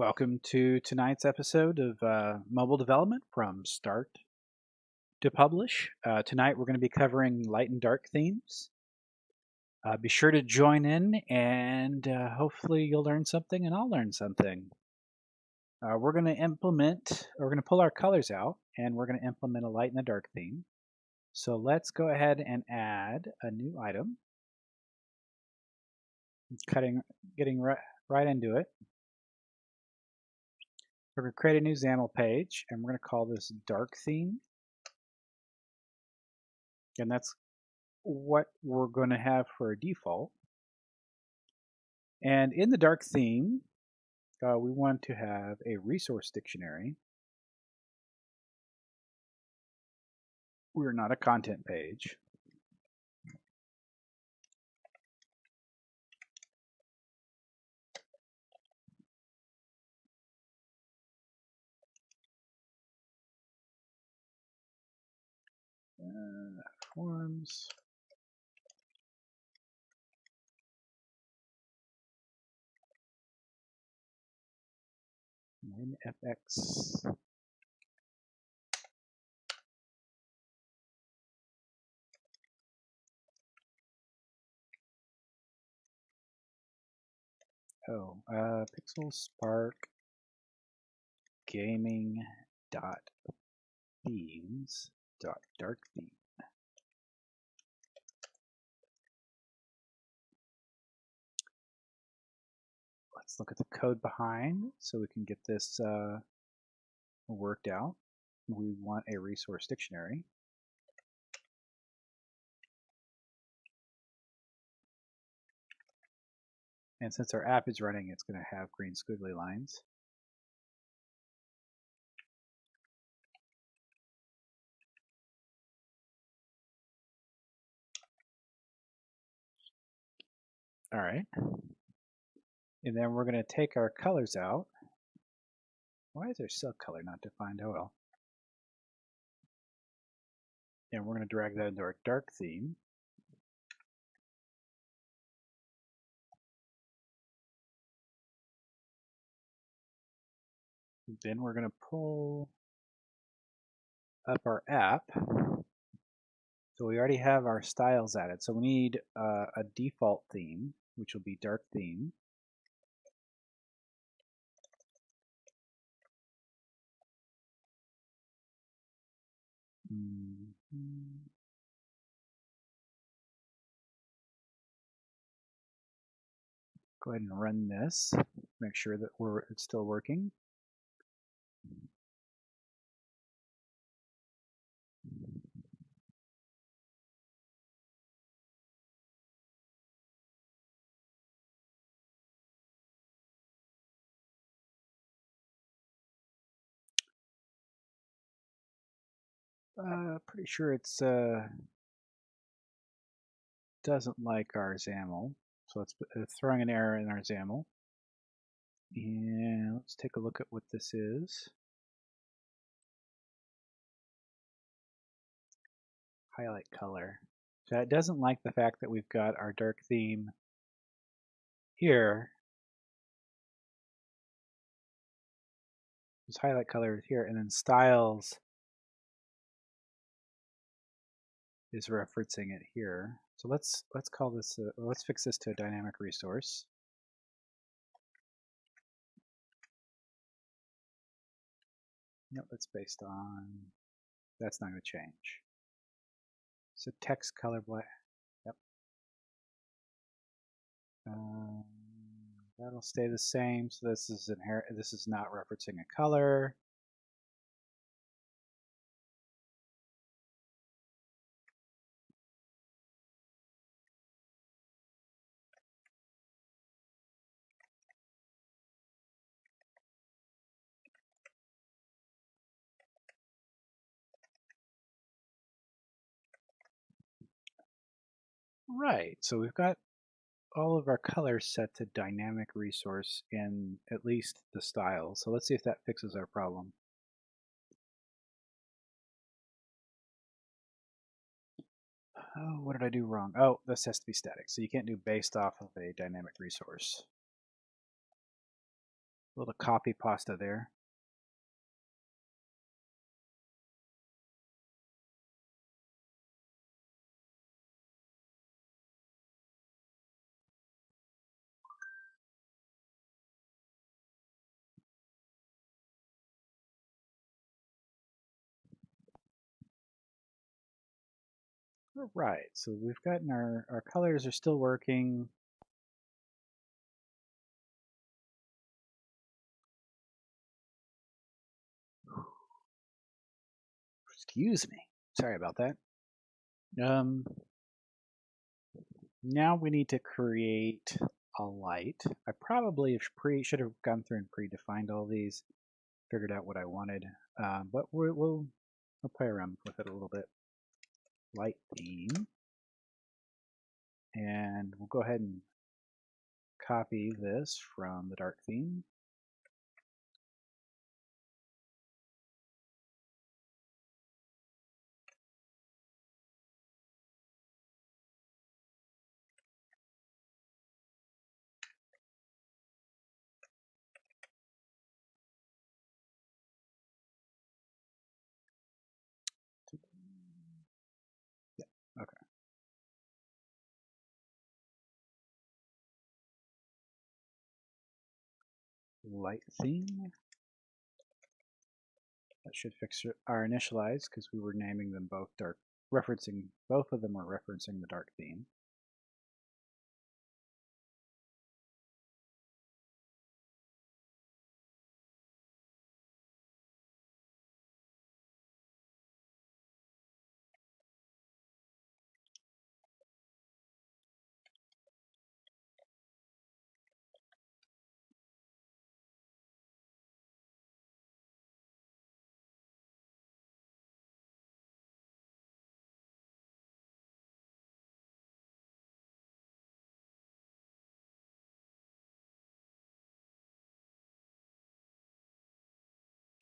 Welcome to tonight's episode of Mobile Development from Start to Publish. Tonight we're going to be covering light and dark themes. Be sure to join in and hopefully you'll learn something and I'll learn something. We're going to pull our colors out and we're going to implement a light and a dark theme. So let's go ahead and add a new item. Getting right into it. We're going to create a new XAML page and we're going to call this dark theme. And that's what we're going to have for a default. And in the dark theme, we want to have a resource dictionary. We're not a content page. Forms. FX. Pixel Spark Gaming dot themes dot dark theme. Let's look at the code behind so we can get this worked out. We want a resource dictionary. And since our app is running, it's going to have green squiggly lines. All right. And then we're going to take our colors out. Why is there still color not defined? Oh well. And we're going to drag that into our dark theme. Then we're going to pull up our app. So we already have our styles added. So we need a default theme, which will be dark theme. Go ahead and run this. Make sure that it's still working. Pretty sure it's doesn't like our XAML, so it's throwing an error in our XAML. And let's take a look at what this is. Highlight color. So it doesn't like the fact that we've got our dark theme here. This highlight color is here, and then styles is referencing it here. So let's call this let's fix this to a dynamic resource. Nope, it's based on, that's not going to change. So text color black. Yep. That'll stay the same. So this is This is not referencing a color. Right. So we've got all of our colors set to dynamic resource in at least the style. So let's see if that fixes our problem. Oh, what did I do wrong? Oh, this has to be static. So you can't do based off of a dynamic resource. little copy pasta there. All right, so we've gotten our colors are still working. Excuse me. Sorry about that. Now we need to create a light. I probably should have gone through and predefined all these, figured out what I wanted, but we'll play around with it a little bit. Light theme, and we'll go ahead and copy this from the dark theme. Yeah, okay. Light theme. That should fix our initialize because we were naming them both dark, referencing, both of them are referencing the dark theme.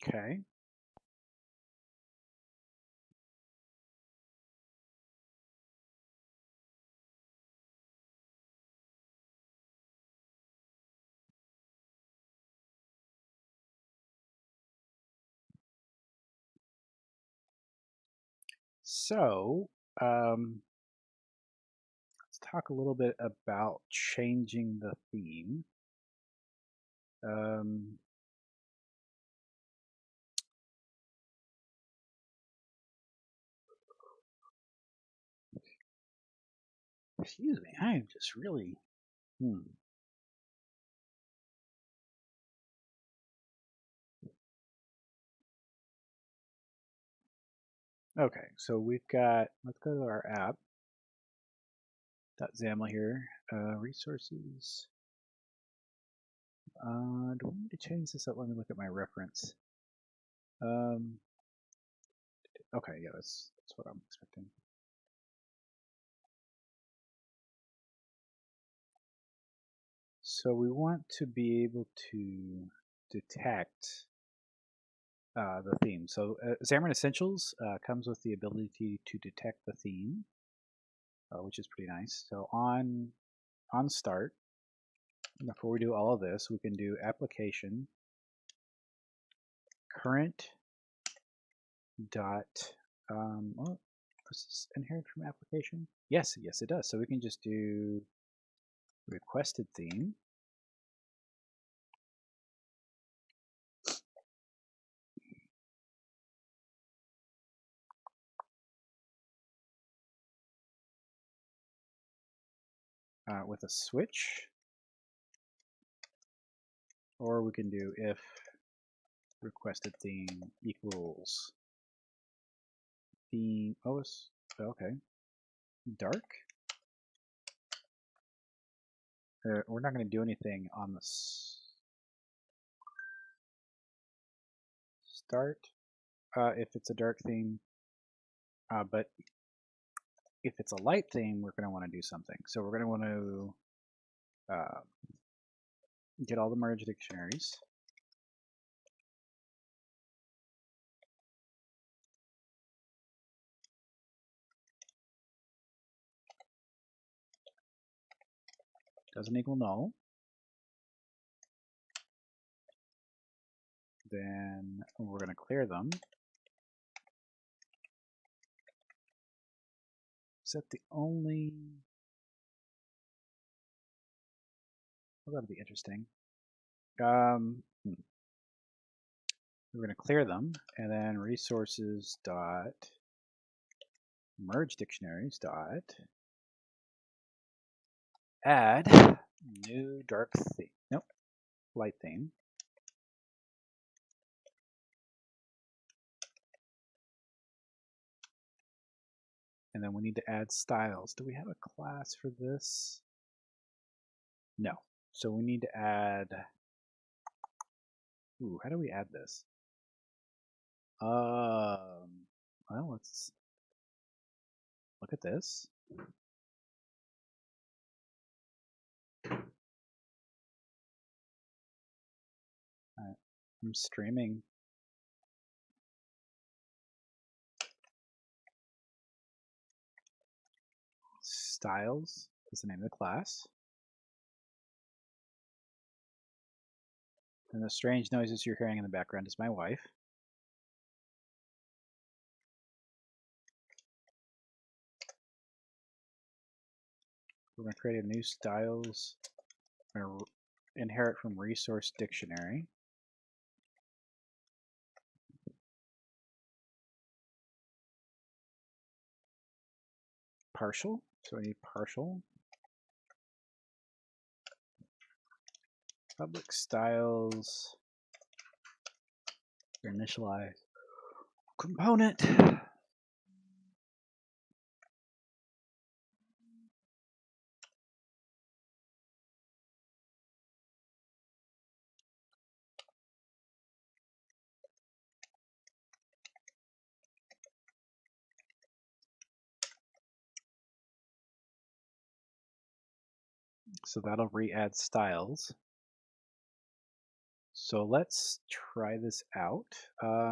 Okay. So, let's talk a little bit about changing the theme. Excuse me, I am just really, Okay, so we've got, let's go to our app. .xaml here, resources. Do we need to change this up? Let me look at my reference. Okay, yeah, that's what I'm expecting. So we want to be able to detect the theme. So Xamarin Essentials comes with the ability to detect the theme, which is pretty nice. So on start, before we do all of this, we can do application current dot well, does this inherit from application? Yes, it does. So we can just do requested theme. With a switch, or we can do if requested theme equals theme. Oh, it's okay. Dark. We're not going to do anything on the start if it's a dark theme, but if it's a light theme, we're going to want to do something. So we're going to want to get all the merge dictionaries. Doesn't equal null. then we're going to clear them. Is that the only... Well, that'll be interesting. We're going to clear them, and then resources dot merge dictionaries dot add new dark theme. Nope, light theme. And then we need to add styles. Do we have a class for this? No. So we need to add... Ooh, how do we add this? Well, let's look at this. I'm streaming. Styles is the name of the class. And the strange noises you're hearing in the background is my wife. We're going to create a new styles. We're going to inherit from resource dictionary. Partial. So I need partial. Public styles. Initialize component. So that'll re-add styles. So let's try this out.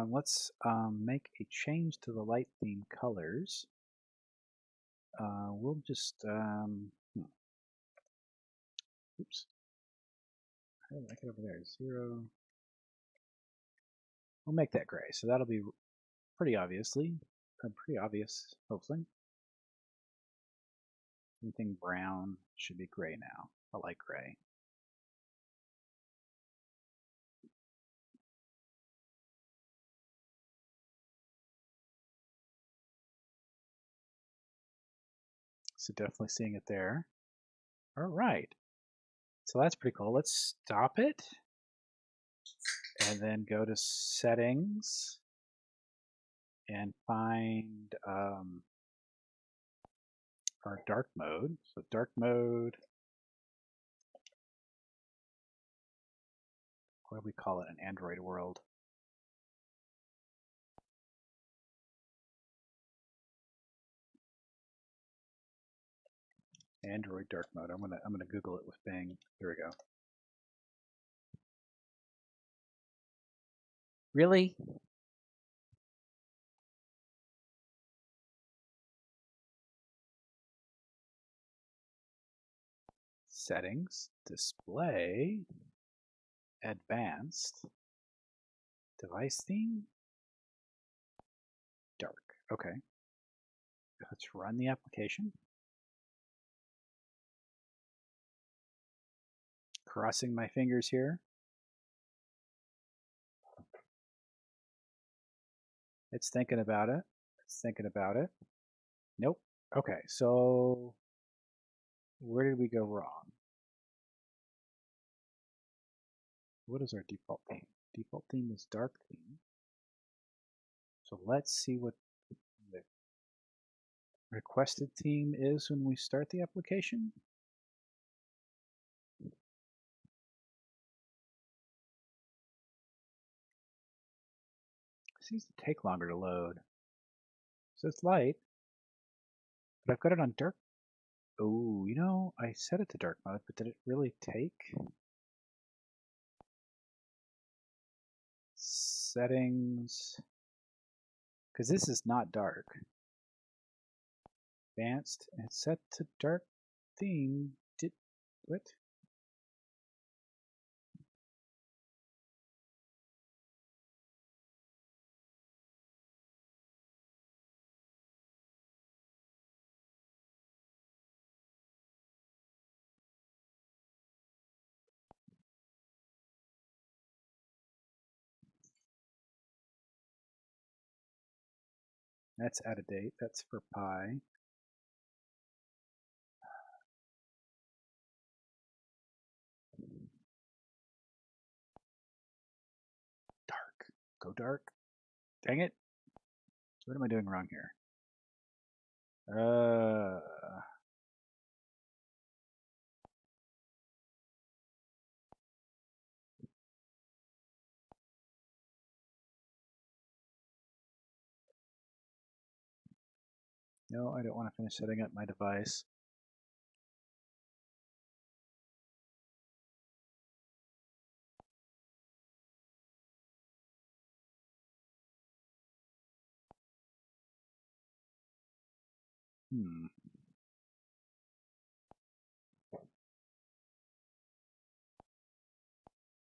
Let's make a change to the light theme colors. We'll just, oops. How did I get over there? 0. We'll make that gray. So that'll be pretty obvious, hopefully. Anything brown should be gray now. I like gray. So definitely seeing it there. All right. So that's pretty cool. Let's stop it and then go to settings and find our dark mode. So dark mode, what do we call it in Android world? Android dark mode. I'm gonna Google it with Bing. Here we go. Really? Settings, display, advanced, device theme, dark. Okay. Let's run the application. Crossing my fingers here. It's thinking about it. It's thinking about it. Nope. Okay, so where did we go wrong? What is our default theme? Default theme is dark theme. So let's see what the requested theme is when we start the application. It seems to take longer to load. So it's light, but I've got it on dark. Oh, you know, I set it to dark mode, but did it really take? Settings, because this is not dark. Advanced and set to dark theme. Did what? That's out of date. That's for pi. Dark. Go dark. Dang it. What am I doing wrong here? No, I don't want to finish setting up my device.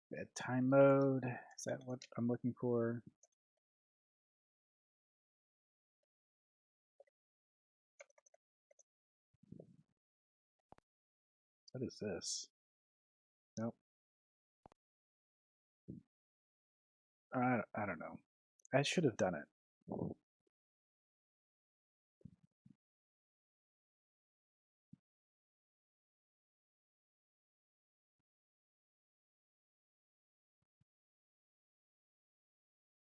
Bedtime mode. Is that what I'm looking for? What is this? Nope. I don't know. I should have done it.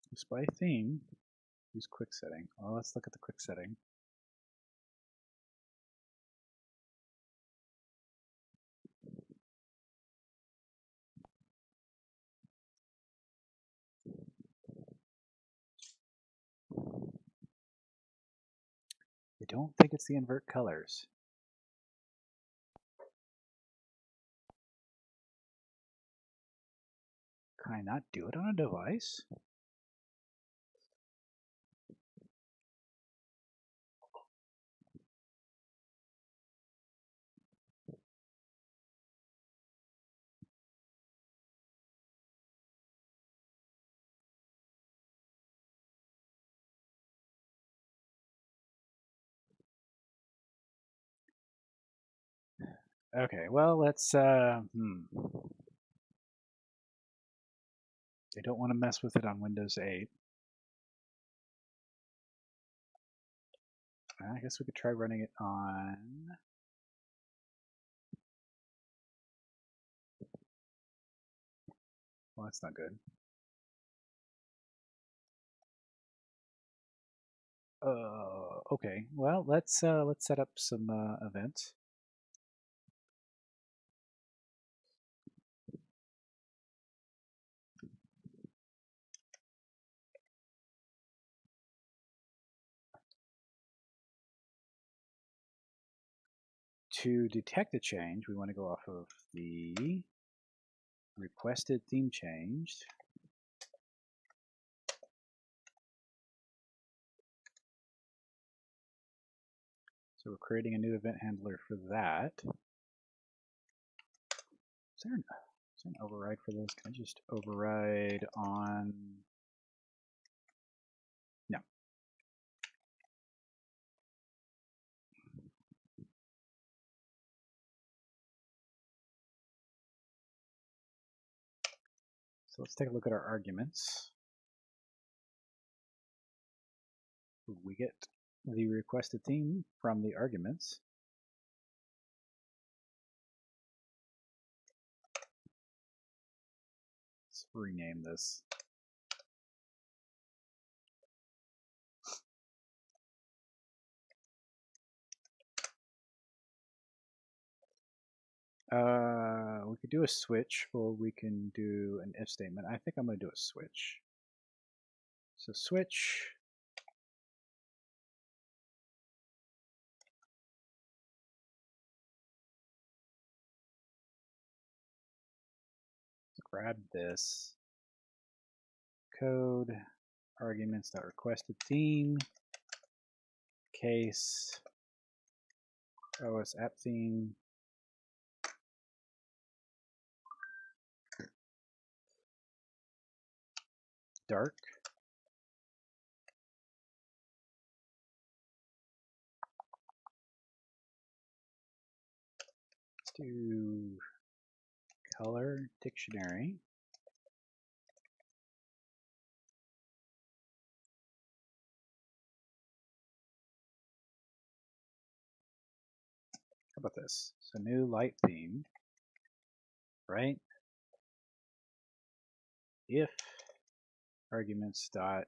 Display theme. Use quick setting. Well, let's look at the quick setting. I don't think it's the invert colors. Can I not do it on a device? Okay, well, let's, I don't want to mess with it on Windows 8. I guess we could try running it on... Well, that's not good. Okay. Well, let's set up some events. To detect a change, we want to go off of the requested theme changed. So we're creating a new event handler for that. Is there an override for this? Can I just override on... No. So let's take a look at our arguments. We get the requested theme from the arguments. Let's rename this. We could do a switch, or we can do an if statement. I think I'm going to do a switch. So switch. Let's grab this code arguments.requested theme case OS app theme dark. Let's do color dictionary. How about this? So new light theme, right? If arguments dot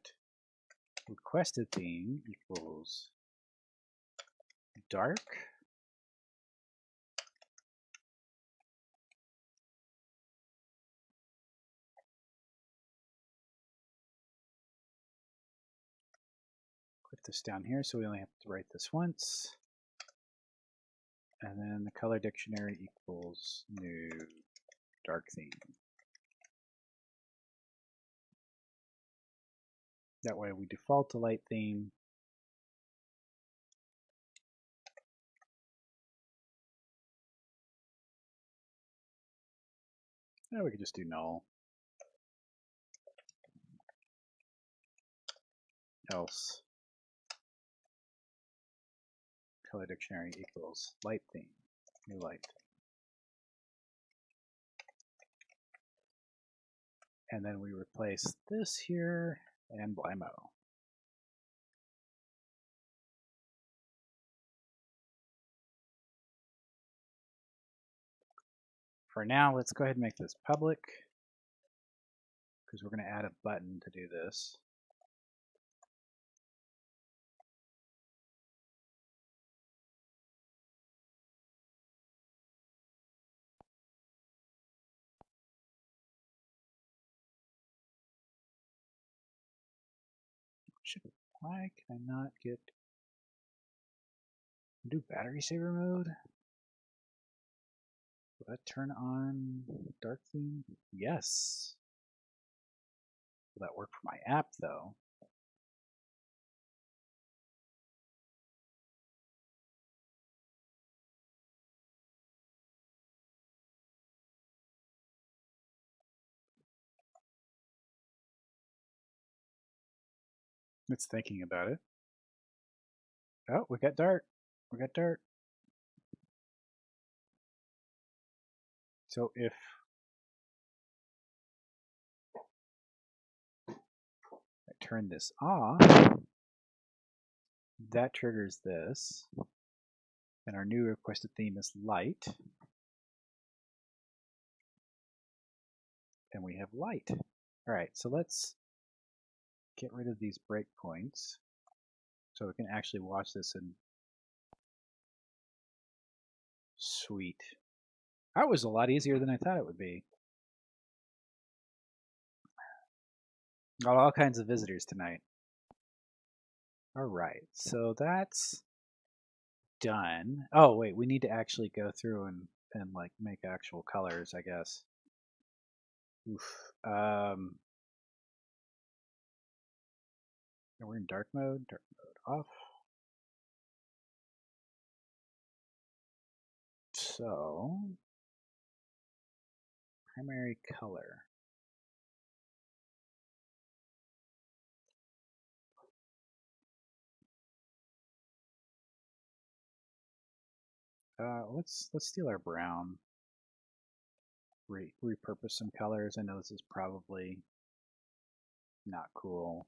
requested theme equals dark, put this down here so we only have to write this once. And then the color dictionary equals new dark theme. That way we default to light theme. Now we could just do null. Else color dictionary equals light theme, new light. And then we replace this here and blymo. For now, let's go ahead and make this public because we're going to add a button to do this. Why can I not get do battery saver mode? Will that turn on dark theme? Yes. Will that work for my app though? It's thinking about it. Oh, we got dark. We got dark. So if I turn this off, that triggers this. And our new requested theme is light. And we have light. All right, so let's get rid of these breakpoints so we can actually watch this in sweet. That was a lot easier than I thought it would be. Got all kinds of visitors tonight. All right, so that's done. Oh wait, we need to actually go through and like make actual colors, I guess. Oof. We're in dark mode off. So primary color. Let's steal our brown. Repurpose some colors. I know this is probably not cool.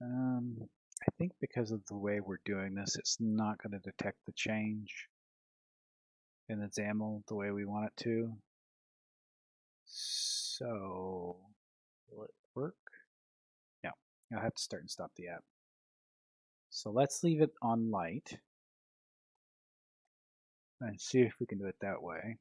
I think because of the way we're doing this, it's not going to detect the change in the XAML the way we want it to. So, will it work? No, I'll have to start and stop the app. So let's leave it on light and see if we can do it that way.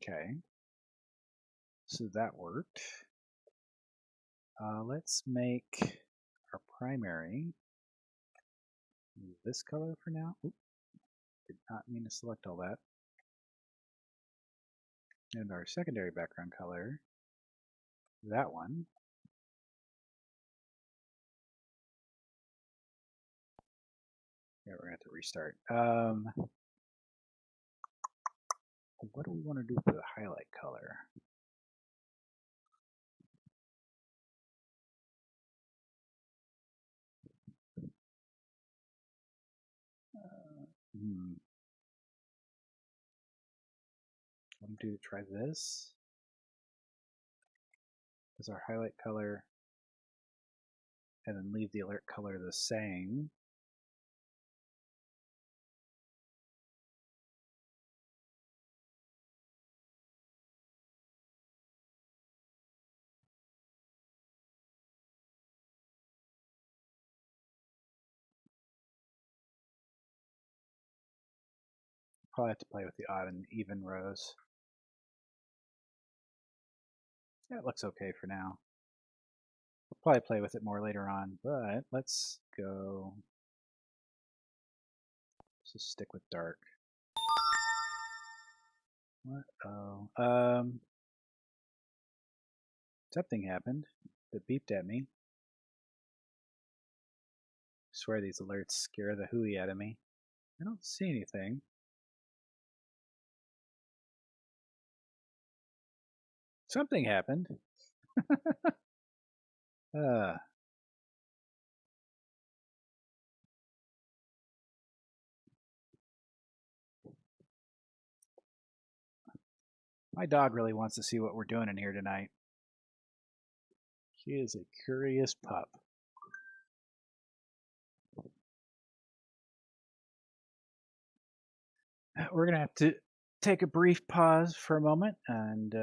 Okay, so that worked. Let's make our primary this color for now. Oop, did not mean to select all that. And our secondary background color, that one. Yeah, we're gonna have to restart. What do we want to do for the highlight color? What I'm going to try this. Is our highlight color, and then leave the alert color the same. Probably have to play with the odd and even rows. Yeah, it looks okay for now. We'll probably play with it more later on, but let's go. Let's just stick with dark. What? Oh, something happened that beeped at me. I swear these alerts scare the hooey out of me. I don't see anything. Something happened. My dog really wants to see what we're doing in here tonight. He is a curious pup. We're going to have to take a brief pause for a moment and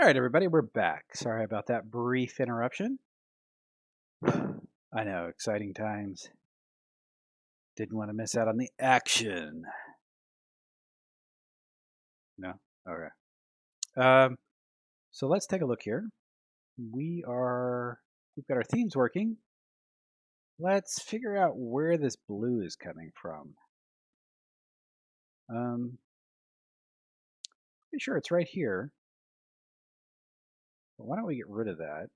All right, everybody, we're back. Sorry about that brief interruption. I know, exciting times. Didn't want to miss out on the action. No? Okay. So let's take a look here. We've got our themes working. Let's figure out where this blue is coming from. Pretty sure it's right here. But why don't we get rid of that?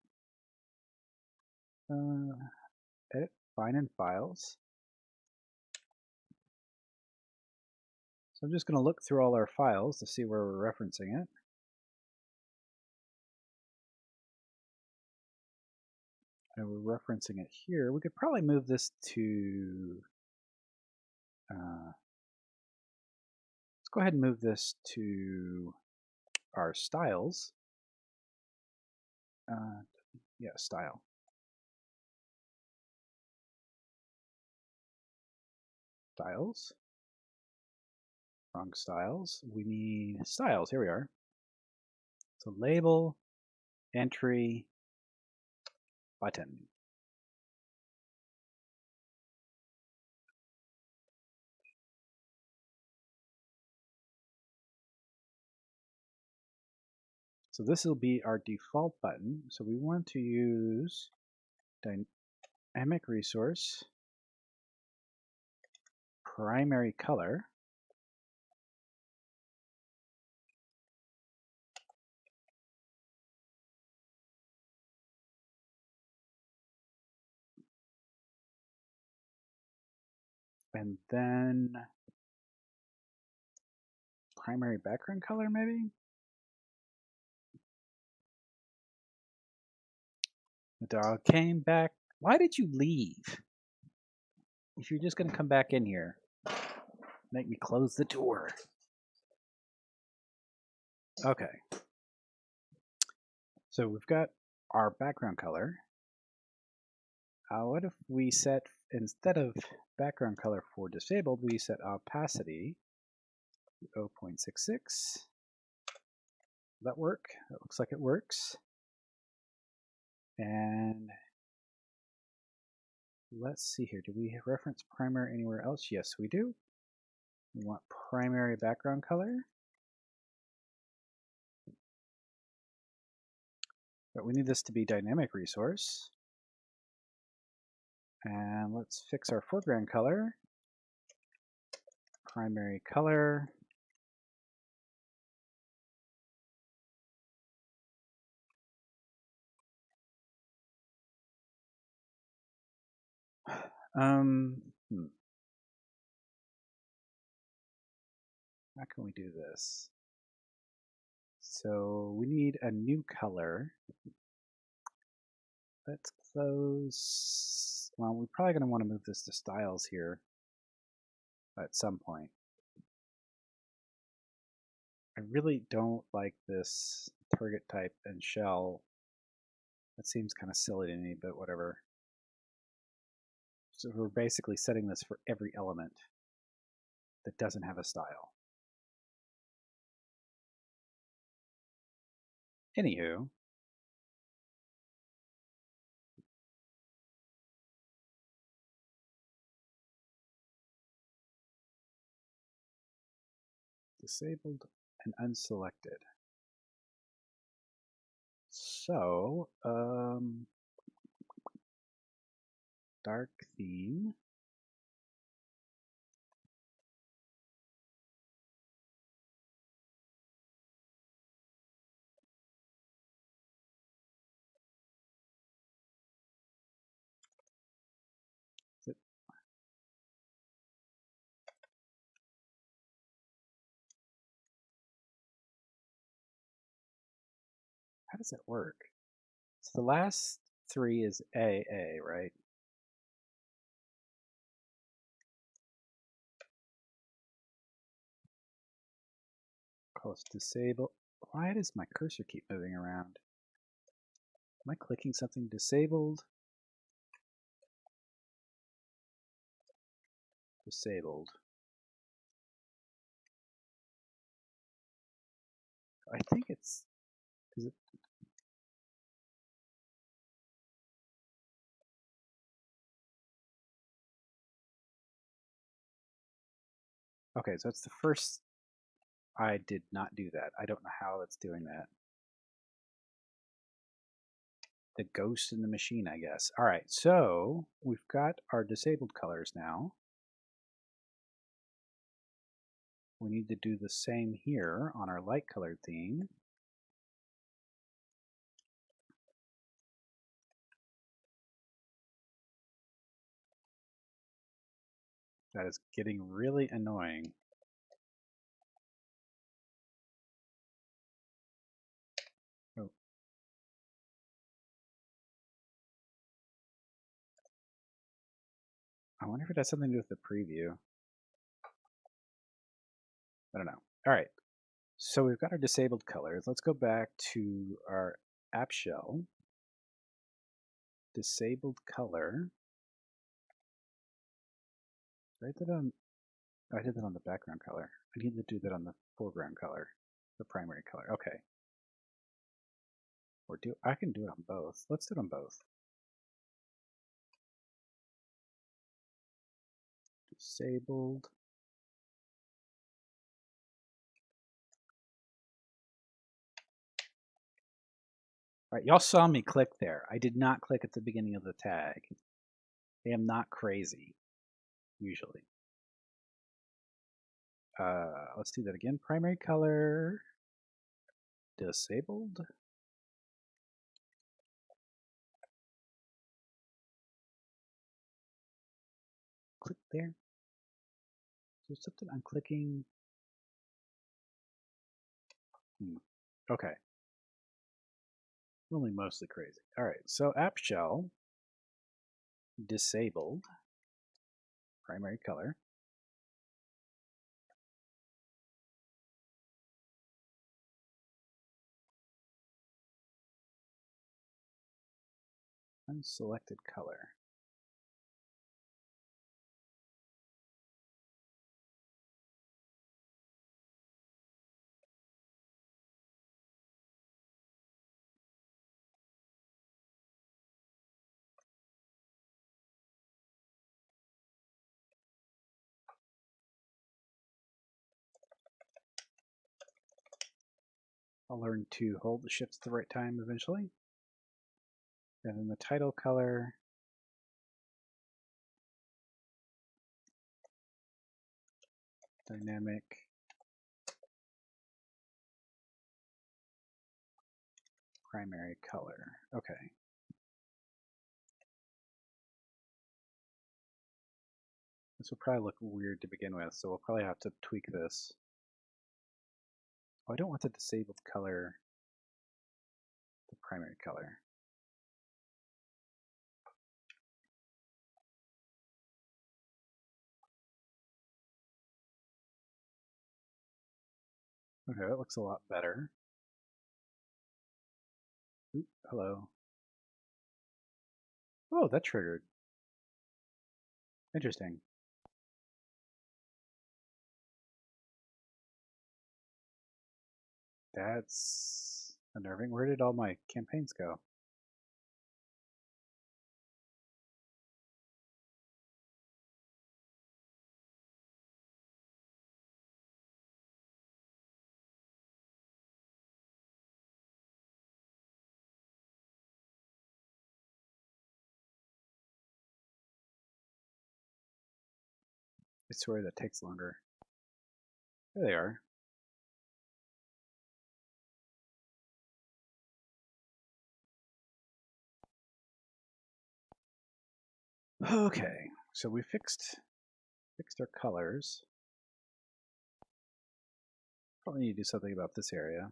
Edit, find in files. So I'm just going to look through all our files to see where we're referencing it. And we're referencing it here. We could probably move this to, let's go ahead and move this to our styles. Yeah, style. Styles. Wrong styles. We need styles. Here we are. So label, entry, button. So this will be our default button. So we want to use dynamic resource, primary color. And then primary background color, maybe? The dog came back. Why did you leave? If you're just going to come back in here, make me close the door. Okay. So we've got our background color. What if we set, instead of background color for disabled, we set opacity to 0.66. Will that work? That looks like it works. And let's see here. Do we reference primary anywhere else? Yes, we do. We want primary background color. But we need this to be dynamic resource. And let's fix our foreground color. Primary color. How can we do this? So we need a new color. Let's close. Well, we're probably going to want to move this to styles here at some point. I really don't like this target type and shell. That seems kind of silly to me, but whatever. So we're basically setting this for every element that doesn't have a style. Anywho, disabled and unselected. So, dark theme. How does that work? So the last three is AA, right? Close disable. Why does my cursor keep moving around? Am I clicking something disabled? Disabled. I think it's Is it? Okay, so that's the first. I did not do that. I don't know how it's doing that. The ghost in the machine, I guess. All right, so we've got our disabled colors now. We need to do the same here on our light colored theme. That is getting really annoying. Oh. I wonder if it has something to do with the preview. I don't know. All right, so we've got our disabled colors. Let's go back to our app shell. Disabled color. Right that on. I did that on the background color. I need to do that on the foreground color, the primary color. Okay. Or I can do it on both. Let's do it on both. Disabled. All right, y'all saw me click there. I did not click at the beginning of the tag. I am not crazy, usually. Let's do that again. Primary color, disabled. Click there. Is there something I'm clicking? Okay. Only mostly crazy. All right, so app shell, disabled, primary color. Unselected color. I'll learn to hold the shifts at the right time eventually. And then the title color. Dynamic. Primary color. Okay. This will probably look weird to begin with, so we'll probably have to tweak this. Oh, I don't want the disabled color, the primary color. Okay, that looks a lot better. Oop, hello. Oh, that triggered. Interesting. That's unnerving. Where did all my campaigns go? I swear that takes longer. There they are. Okay, so we fixed our colors. Probably need to do something about this area.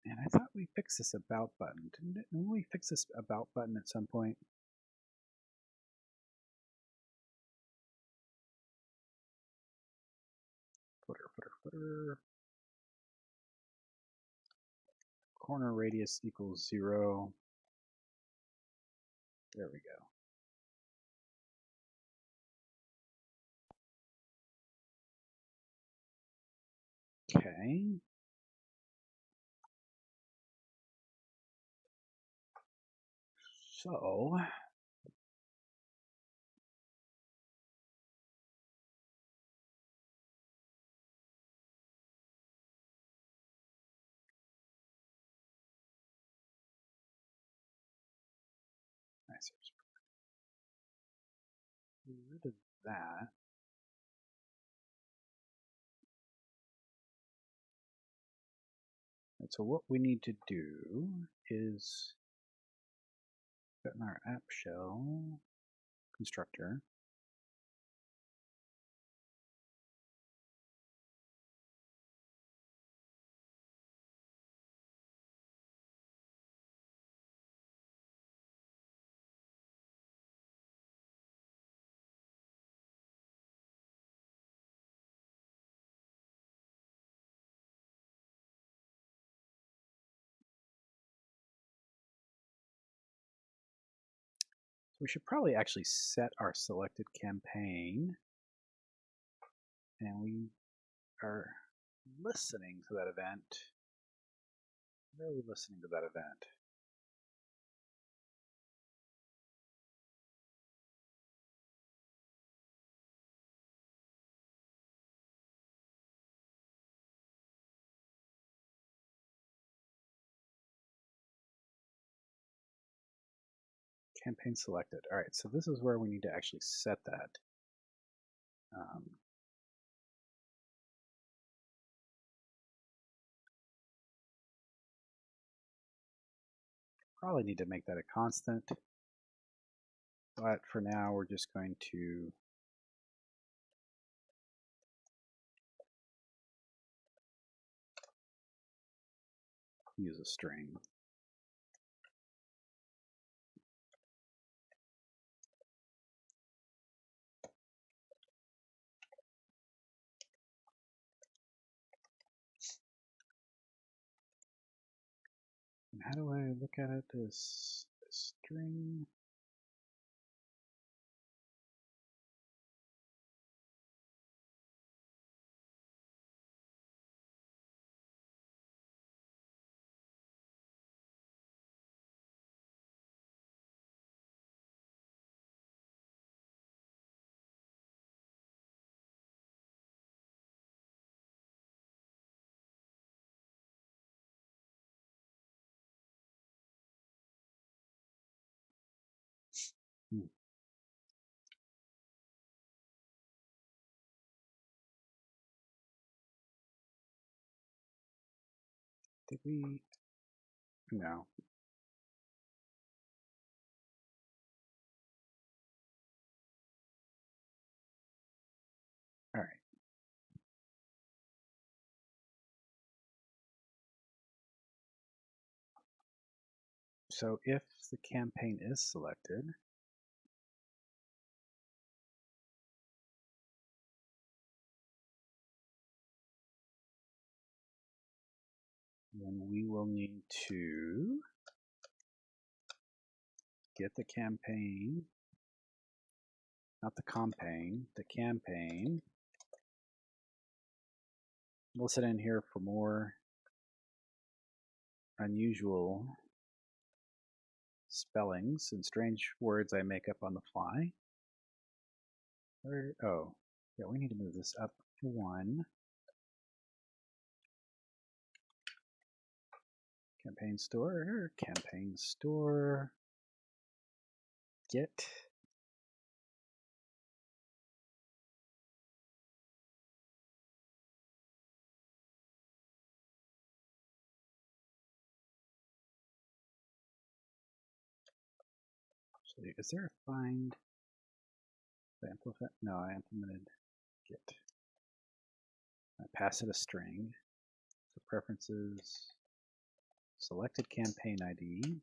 And I thought we fixed this about button. Didn't we fix this about button at some point? Footer. Corner radius equals 0. There we go. Okay. So nice. Get rid of that. And so what we need to do is put in our app shell constructor. We should probably actually set our selected campaign, and we are listening to that event. Where are we listening to that event? Campaign selected. All right, so this is where we need to actually set that. Probably need to make that a constant, but for now we're just going to use a string. And how do I look at it as a string? Hmm. Did we? No. All right. So if the campaign is selected, then we will need to get the campaign, not the campaign, the campaign. Listen in here for more unusual spellings and strange words I make up on the fly. Oh, yeah, we need to move this up one. Campaign store, get. So is there a find? No, I implemented get. I pass it a string. So preferences, selected campaign ID.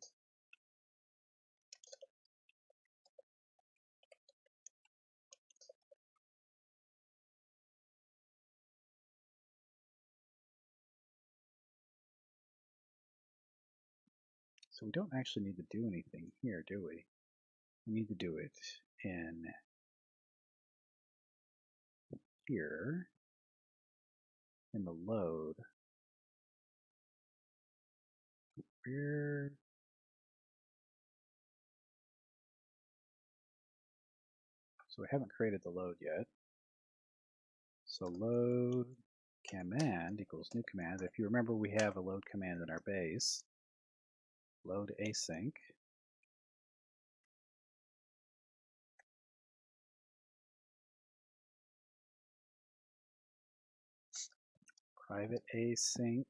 So we don't actually need to do anything here, do we? We need to do it in here in the load. Where So we haven't created the load yet. So load command equals new command. If you remember, we have a load command in our base. Load async. Private async.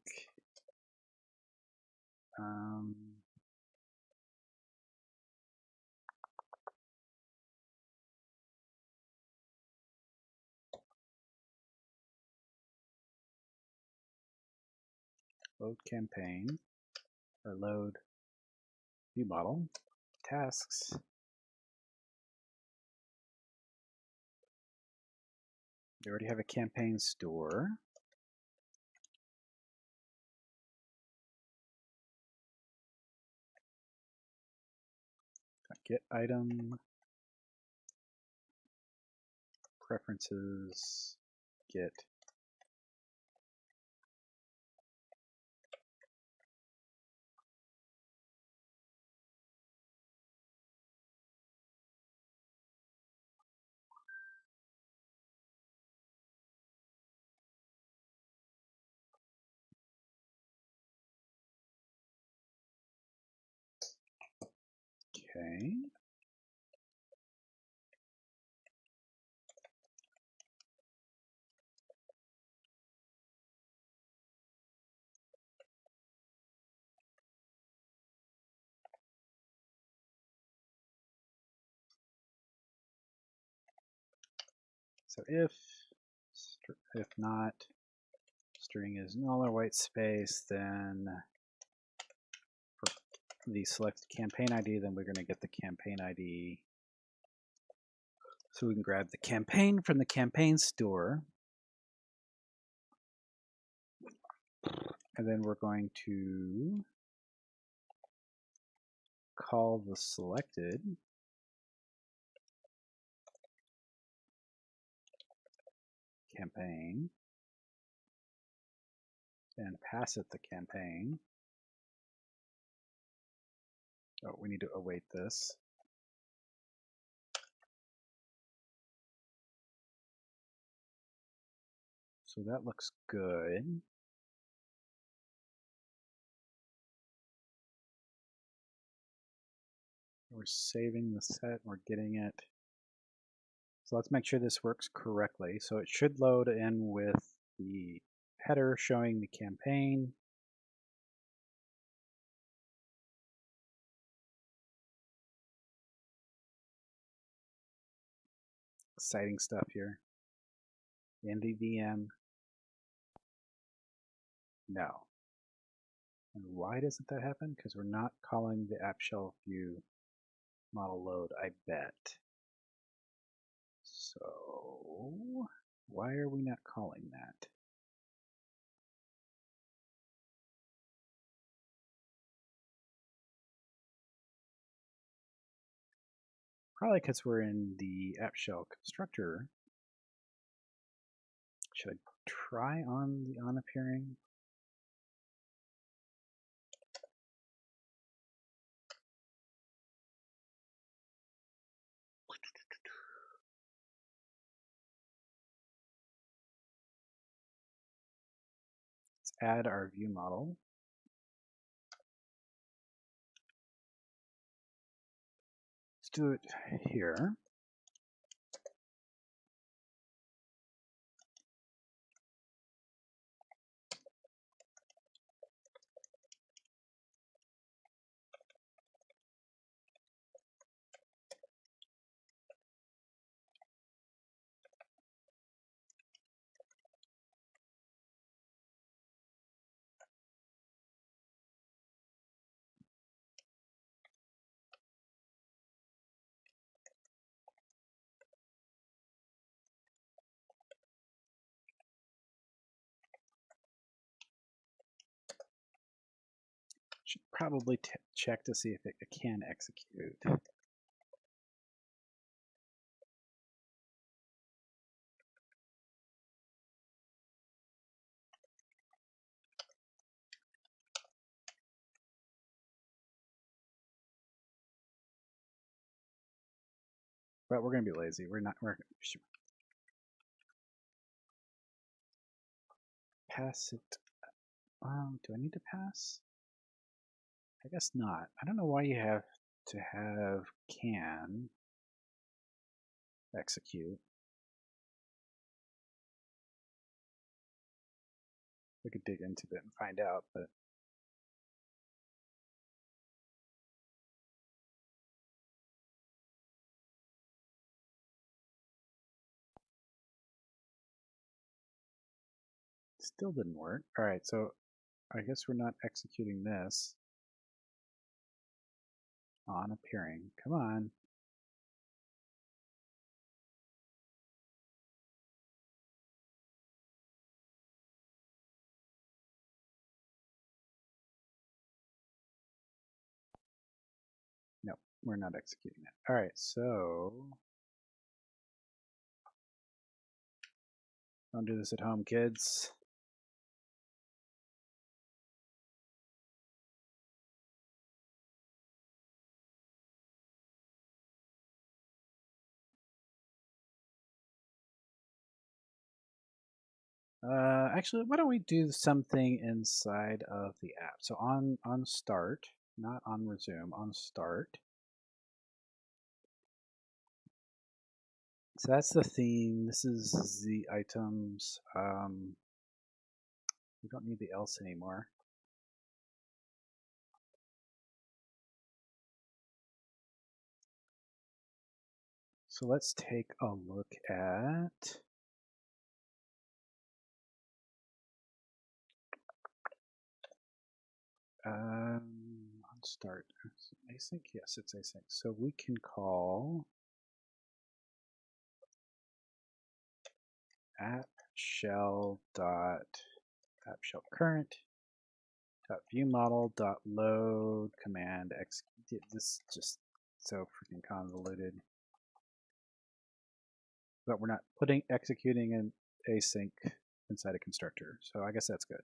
Load campaign, or load view model, tasks. They already have a campaign store. Get item, preferences, get. Okay. So if not, string is null or white space, then for the select campaign ID, then we're going to get the campaign ID. So we can grab the campaign from the campaign store. And then we're going to call the selected campaign and pass it the campaign. Oh, we need to await this. So that looks good. We're saving the set, we're getting it. So let's make sure this works correctly. So it should load in with the header showing the campaign. Citing stuff here. NVVM. No. And why doesn't that happen? Because we're not calling the app shell view model load, I bet. So why are we not calling that? Probably because we're in the app shell constructor. Should I try on the onAppearing? Let's add our view model. Let's do it here. Should probably check to see if it can execute. but we're going to be lazy. We're pass it. Do I need to pass? I guess not. I don't know why you have to have can execute. We could dig into it and find out, but it still didn't work. All right, so I guess we're not executing this on appearing. Come on. No, we're not executing it. All right, so don't do this at home, kids. Actually, why don't we do something inside of the app? So on start, not on resume, on start. So that's the theme. This is the items. We don't need the else anymore. So let's take a look at on start. Async? Yes, it's async. So we can call app shell current view model load command execute. This is just so freaking convoluted. But we're not executing an async inside a constructor. So I guess that's good.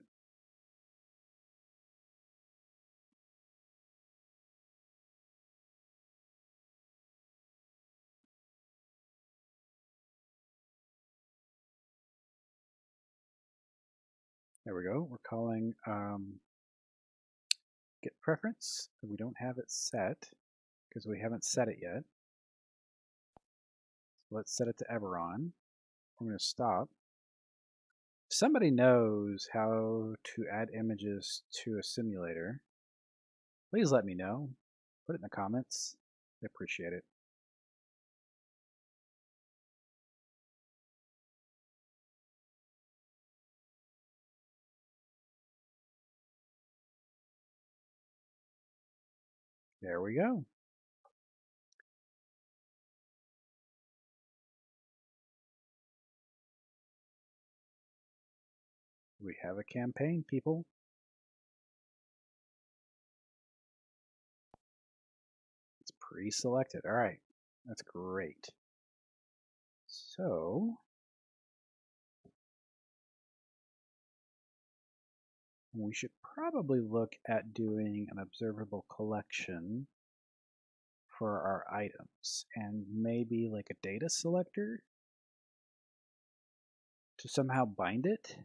There we go. We're calling get preference. We don't have it set because we haven't set it yet. So let's set it to ever on. We're going to stop. If somebody knows how to add images to a simulator, please let me know. Put it in the comments. I appreciate it. There we go. We have a campaign, people. It's pre-selected. All right, that's great. So we should probably look at doing an observable collection for our items and maybe like a data selector to somehow bind it.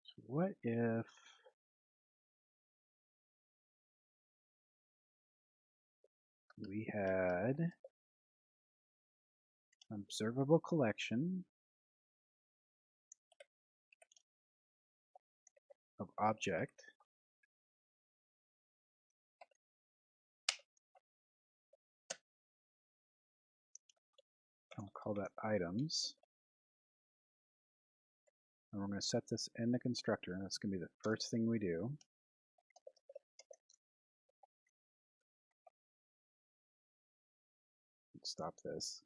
So what if we had an observable collection of object I'll call that items. And we're going to set this in the constructor. That's going to be the first thing we do. Let's stop this.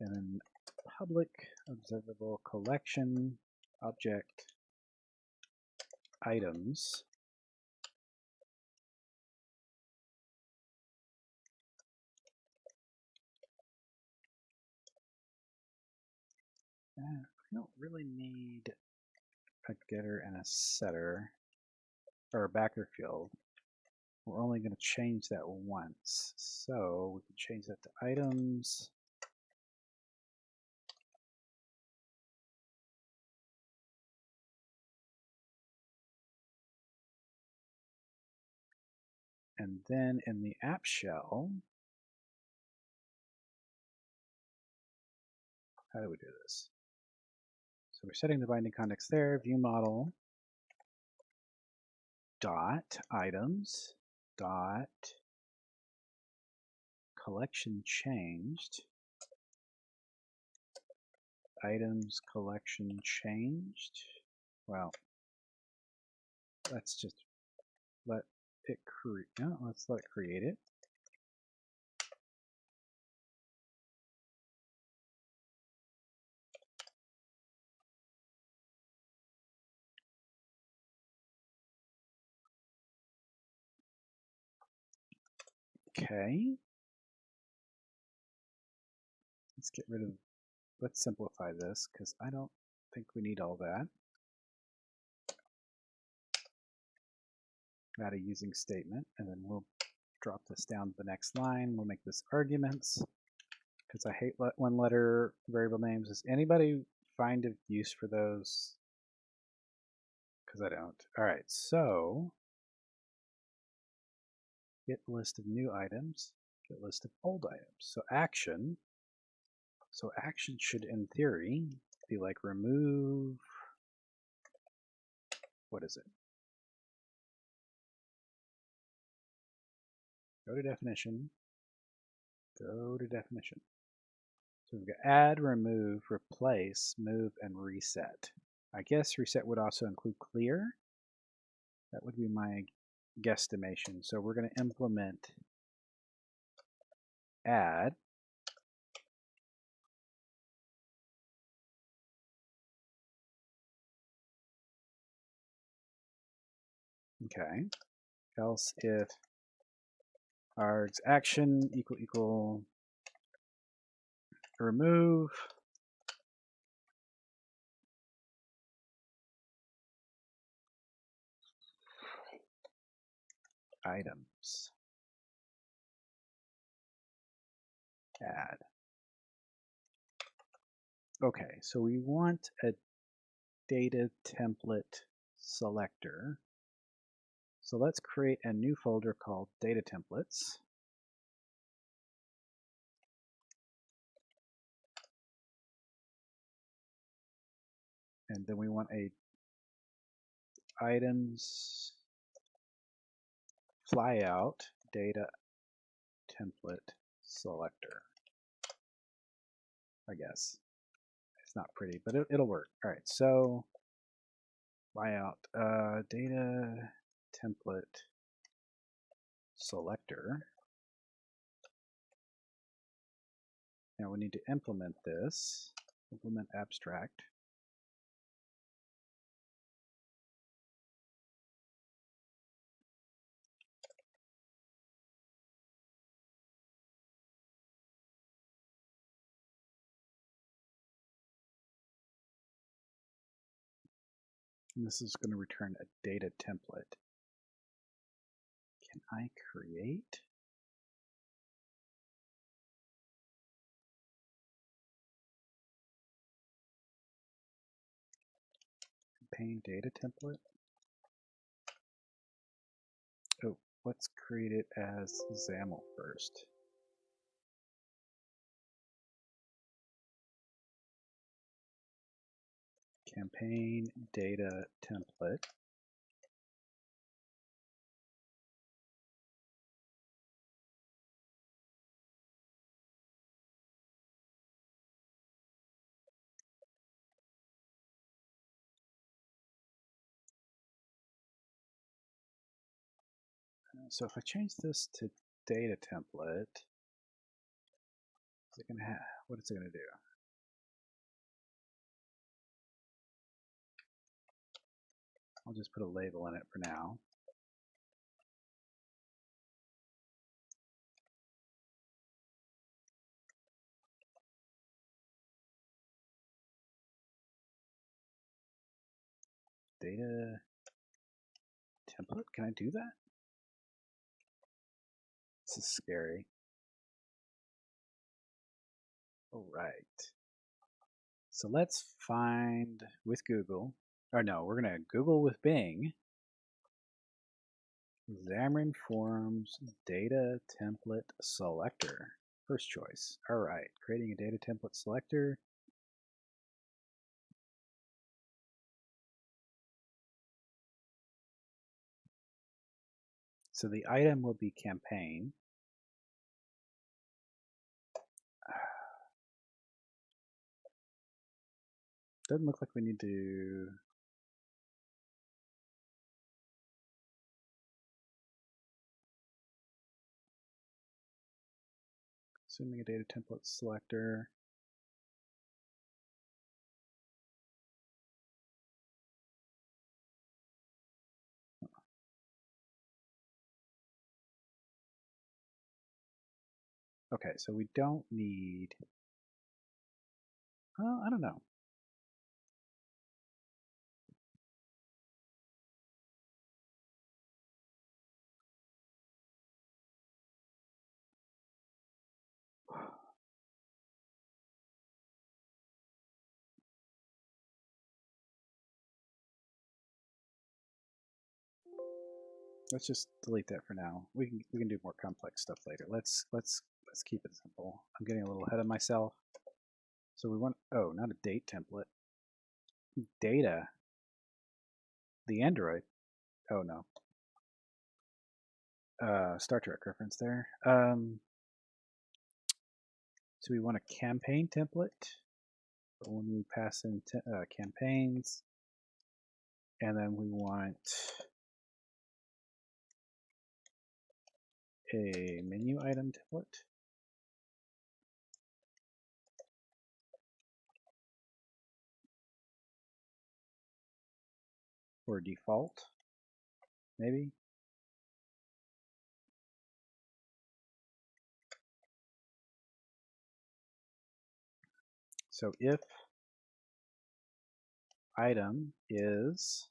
And then public observable collection object items we don't really need a getter and a setter or a backer field. We're only going to change that once, so we can change that to items. And then in the app shell, how do we do this? So we're setting the binding context there, view model dot items dot collection changed, items collection changed. Well, let's just let it create. No, let's let it create it. Okay. Let's get rid of, let's simplify this because I don't think we need all that. Add a using statement, and then we'll drop this down to the next line. We'll make this arguments because I hate one letter variable names. Does anybody find a use for those? Because I don't. All right, so get list of new items, get list of old items. So action. So action should, in theory, be like remove, what is it? Go to definition, go to definition. So we've got add, remove, replace, move, and reset. I guess reset would also include clear. That would be my guesstimation. So we're going to implement add. Okay. Else if args action equal remove items add. Okay, so we want a data template selector. So let's create a new folder called data templates. And then we want a items flyout data template selector. I guess it's not pretty, but it'll work. All right, so flyout data template selector. Now we need to implement this. Implement abstract. And this is going to return a data template. Can I create? Campaign data template? Oh, let's create it as XAML first. Campaign data template. So if I change this to data template, is it going to have, what is it going to do? I'll just put a label in it for now. Data template, can I do that? This is scary. All right. So let's find with Google, or no, we're going to Google with Bing, Xamarin.Forms data template selector. First choice. All right, creating a data template selector. So the item will be campaign. Doesn't look like we need to. Assuming a data template selector. Okay, so we don't need. Well, I don't know. Let's just delete that for now. We can do more complex stuff later. Let's keep it simple. I'm getting a little ahead of myself. So we want, oh, not a date template. Data. The Android. Oh no. Star Trek reference there. So we want a campaign template. But when we pass in campaigns, and then we want a menu item template. Or default, maybe. So if item is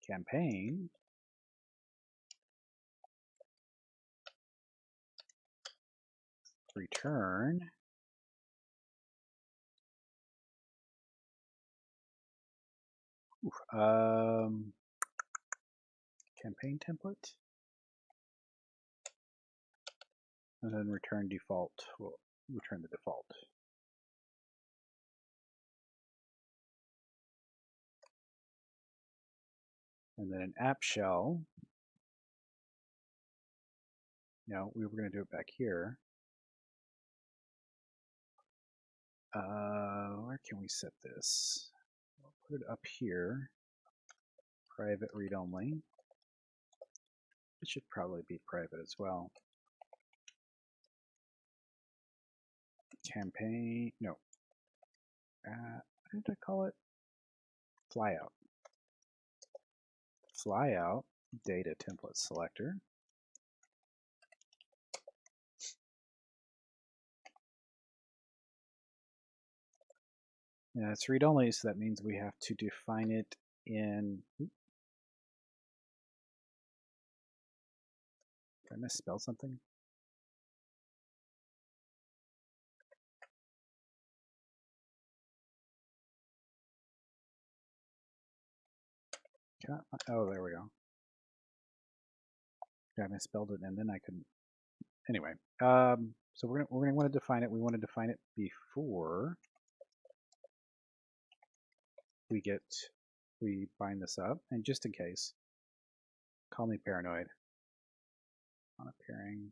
campaign, return campaign template, and then return default. We'll return the default. And then an app shell. No, we were going to do it back here. Where can we set this? We'll put it up here. Private read only. It should probably be private as well. Campaign, no. What did I call it? Flyout. Flyout data template selector. Yeah, it's read only, so that means we have to define it in. Did I misspell something? Oh, there we go. Yeah, I misspelled it, and then I couldn't. Anyway, so we're gonna want to define it. We want to define it before we bind this up, and just in case, call me paranoid. On appearing.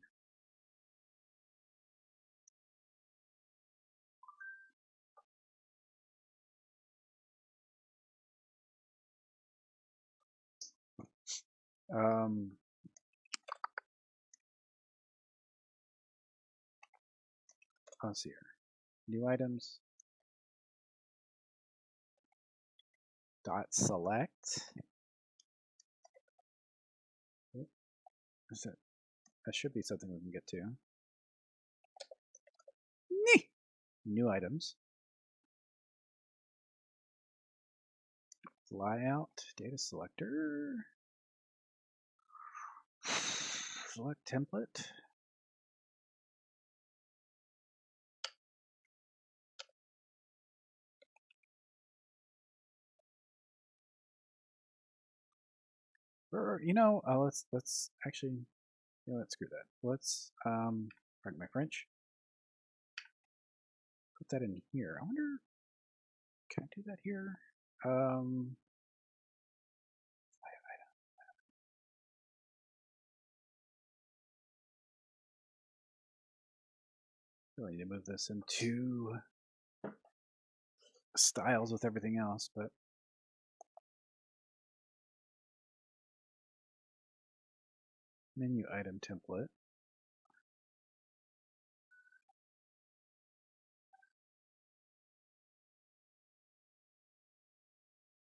Let's see here. New items. Dot select. That should be something we can get to. New items. Flyout, data selector. Select template. Let's actually, let's screw that. Let's pardon my French. Put that in here. I wonder, can I do that here? Really need to move this into styles with everything else, but menu item template.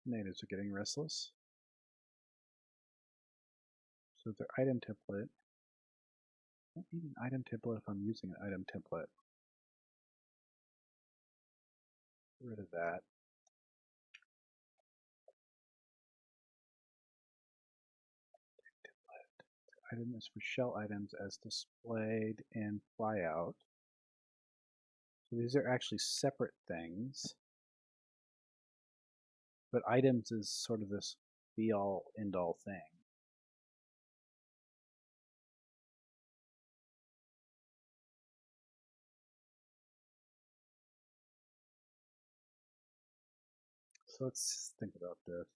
Natives are getting restless. So their item template. I don't need an item template if I'm using an item template. Get rid of that. Item is for shell items as displayed in flyout. So these are actually separate things. But items is sort of this be-all, end-all thing. So let's think about this.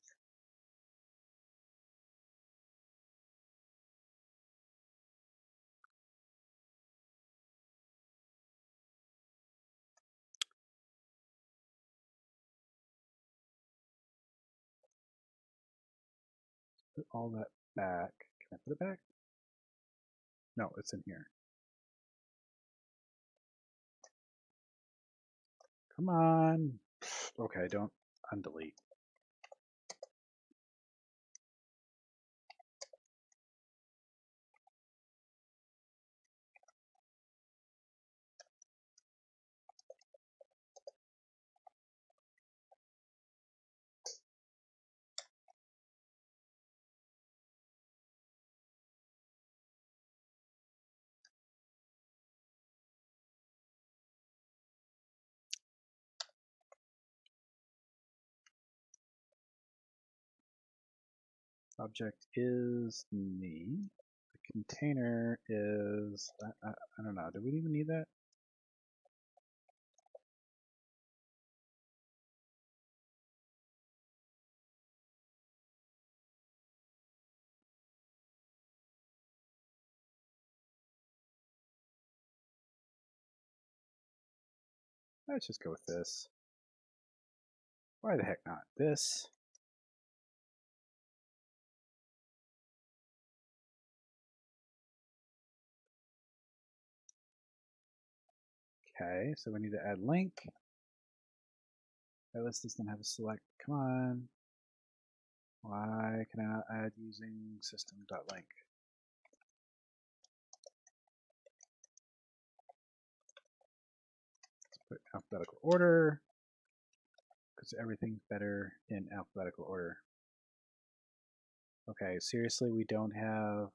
Put all that back. Can I put it back? No, it's in here. Come on. Okay, don't undelete. Object is me. The container is, I don't know, do we even need that? Let's just go with this. Why the heck not? This. Okay, so we need to add link. That list doesn't have a select. Come on. Why can I not add using system.link? Let's put alphabetical order, because everything's better in alphabetical order. Okay, seriously, we don't have...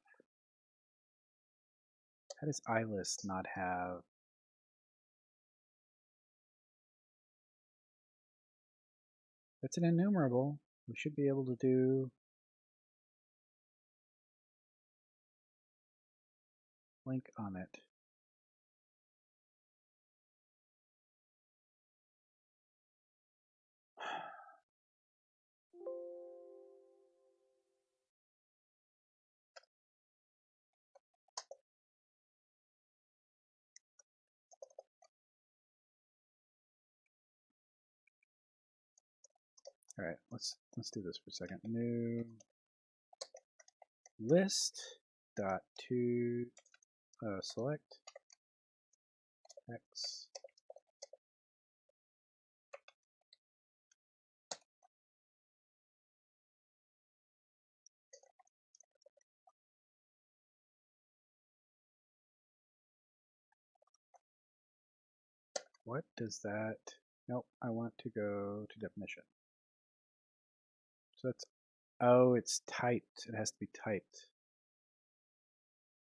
How does iList not have... It's an enumerable. We should be able to do link on it. All right, let's do this for a second. New list dot to select x What does that? Nope, I want to go to definition. So that's, oh, it's typed. It has to be typed.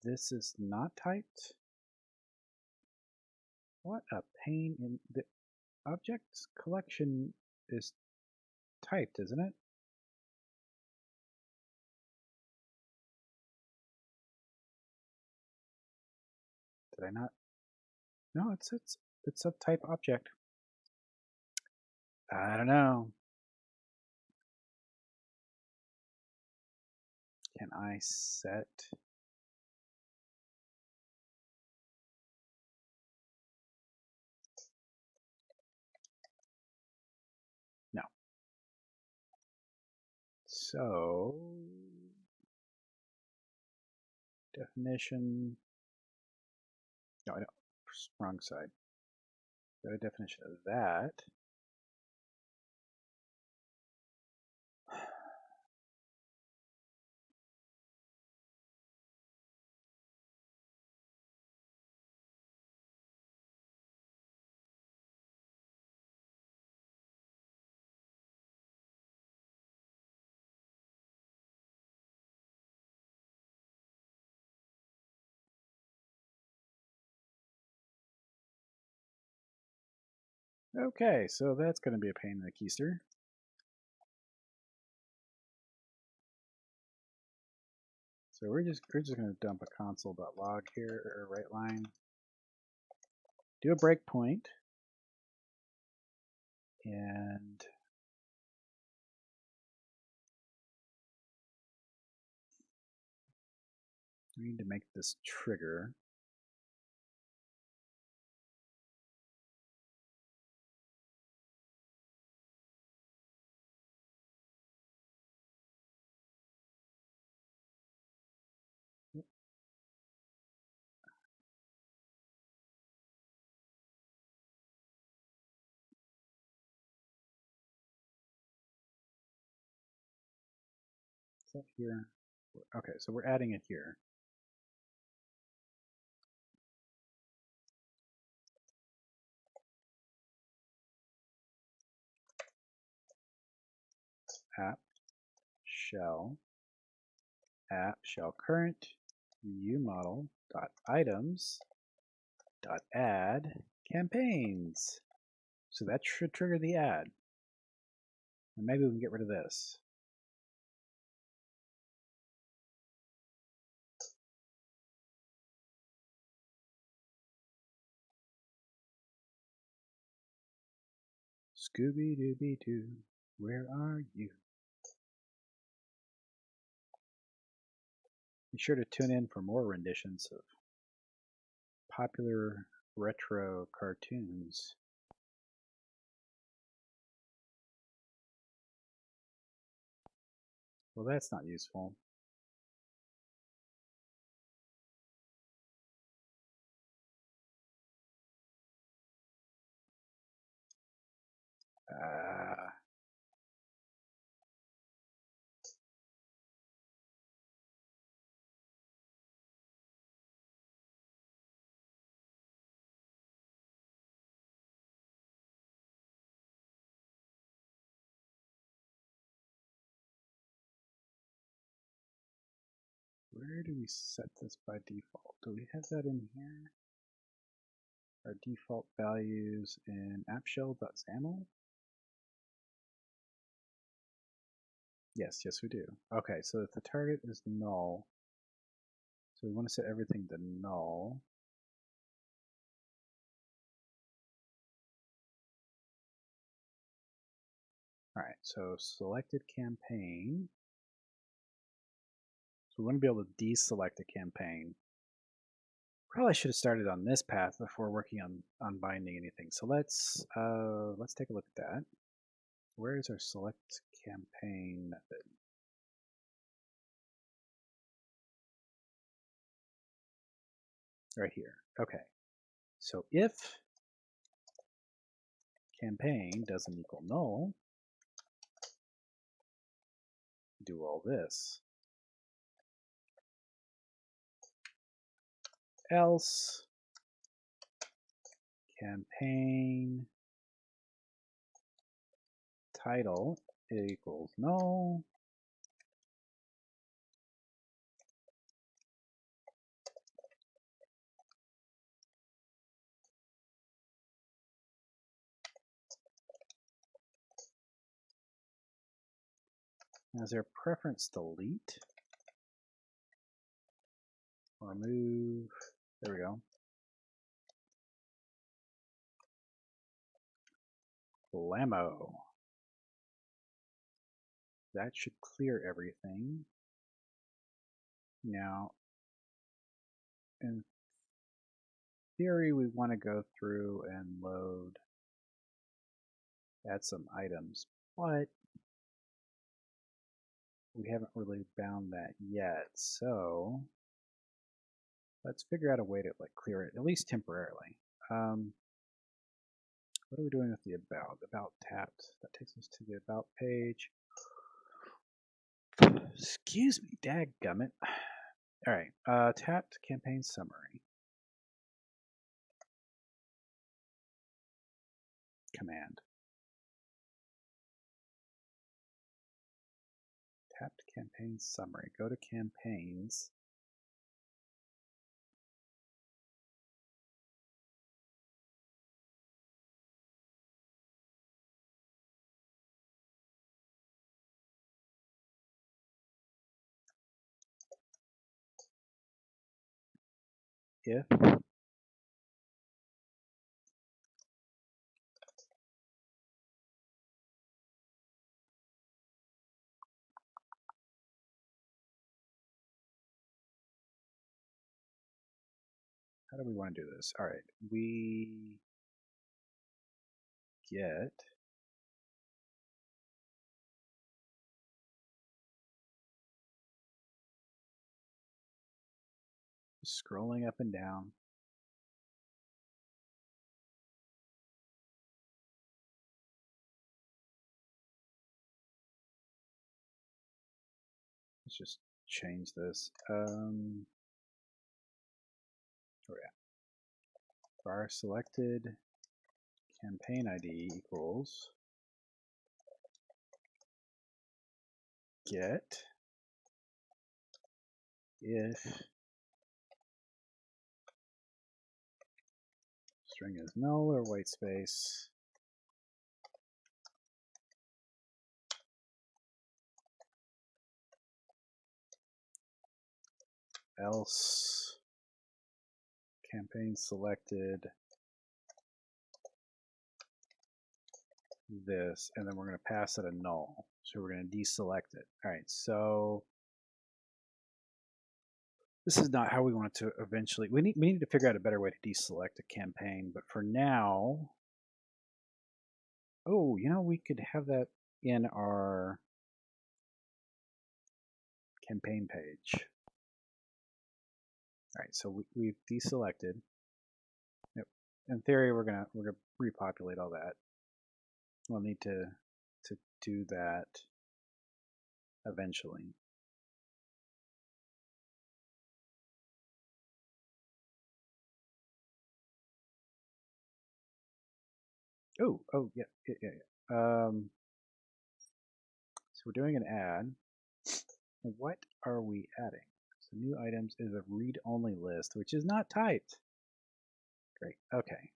This is not typed? What a pain in the objects collection is typed, isn't it? Did I not? No, it's a type object. I don't know. Can I set? No. So definition. No, I don't. Wrong side. Got a definition of that. Okay, so that's going to be a pain in the keister. So we're just going to dump a console.log here, or write line. Do a breakpoint, and we need to make this trigger. Is that here? Okay, so we're adding it here. App shell current umodel dot items dot add campaigns. So that should trigger the add. And maybe we can get rid of this. Scooby-Dooby-Doo, where are you? Be sure to tune in for more renditions of popular retro cartoons. Well, that's not useful. Where do we set this by default? Do we have that in here? Our default values in appshell.xaml? Yes, we do. Okay, so if the target is null, so we want to set everything to null. All right, so selected campaign. So we want to be able to deselect a campaign. Probably should have started on this path before working on binding anything. So let's take a look at that. Where is our select campaign method? Right here. Okay. So if campaign doesn't equal null, do all this. Else campaign title equals null. Now, is there preference delete or remove? There we go. Blammo. That should clear everything. Now, in theory, we want to go through and load, add some items, but we haven't really bound that yet. So let's figure out a way to clear it, at least temporarily. What are we doing with the about? About tapped. That takes us to the about page. Excuse me, dadgummit. All right, tapped campaign summary. Command. Tapped campaign summary. Go to campaigns. If how do we want to do this? All right, we get scrolling up and down. Let's just change this. Where we at? Var selected campaign ID equals get if string is null or white space. Else campaign selected this, and then we're going to pass it a null. So we're going to deselect it. All right, so this is not how we want it to eventually. We need to figure out a better way to deselect a campaign, but for now, oh, we could have that in our campaign page. All right, so we've deselected. Yep. In theory, we're gonna repopulate all that. We'll need to do that eventually. Oh, yeah. So we're doing an add. What are we adding? So new items is a read-only list, which is not typed. Great. Okay.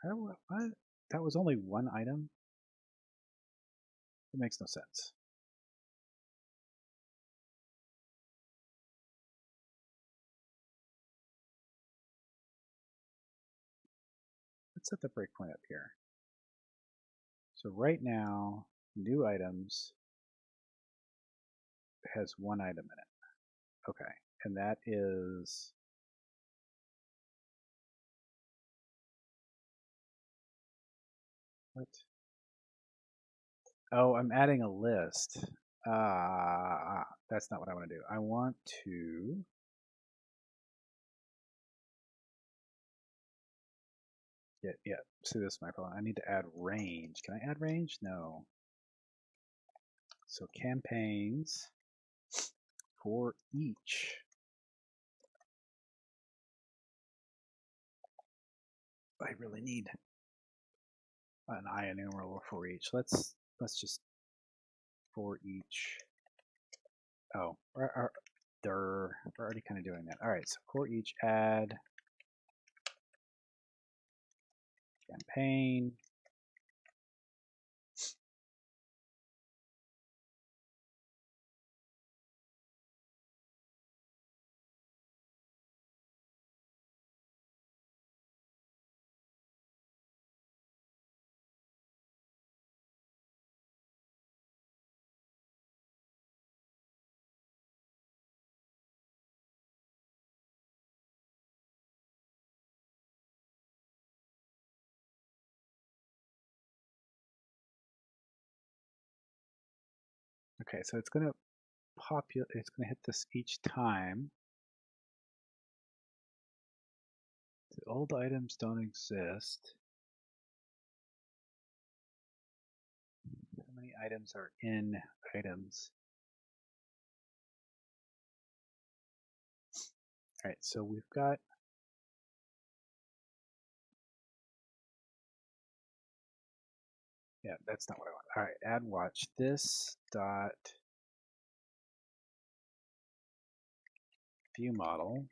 What? That was only one item? It makes no sense. Let's set the breakpoint up here. So right now, new items has one item in it. Okay. And that is what? Oh, I'm adding a list. That's not what I want to do. I want to yeah. See, this is my problem. I need to add range. Can I add range? No. So campaigns for each. I really need an I enumerable for each. Let's just for each. Oh, we're already kind of doing that. All right, so for each add campaign. Okay, so it's going to it's going to hit this each time. The old items don't exist. How many items are in items? All right, so we've got yeah, that's not what I want. All right, add watch this dot view model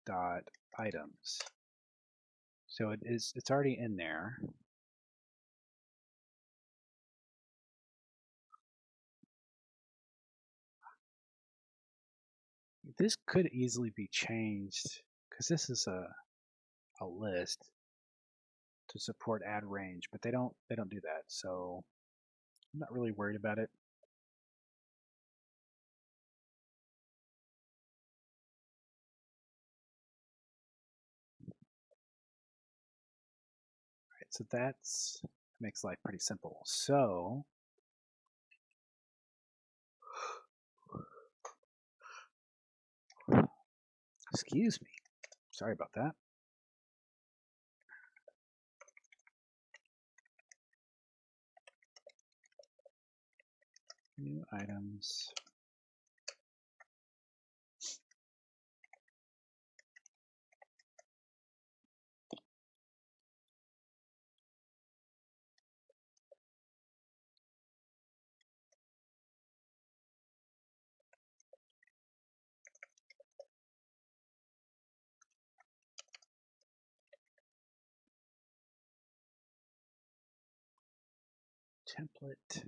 dot items. So it's already in there. This could easily be changed because this is a list to support add range, but they don't do that. So I'm not really worried about it. All right, so that's makes life pretty simple. So excuse me. Sorry about that. New items. Template.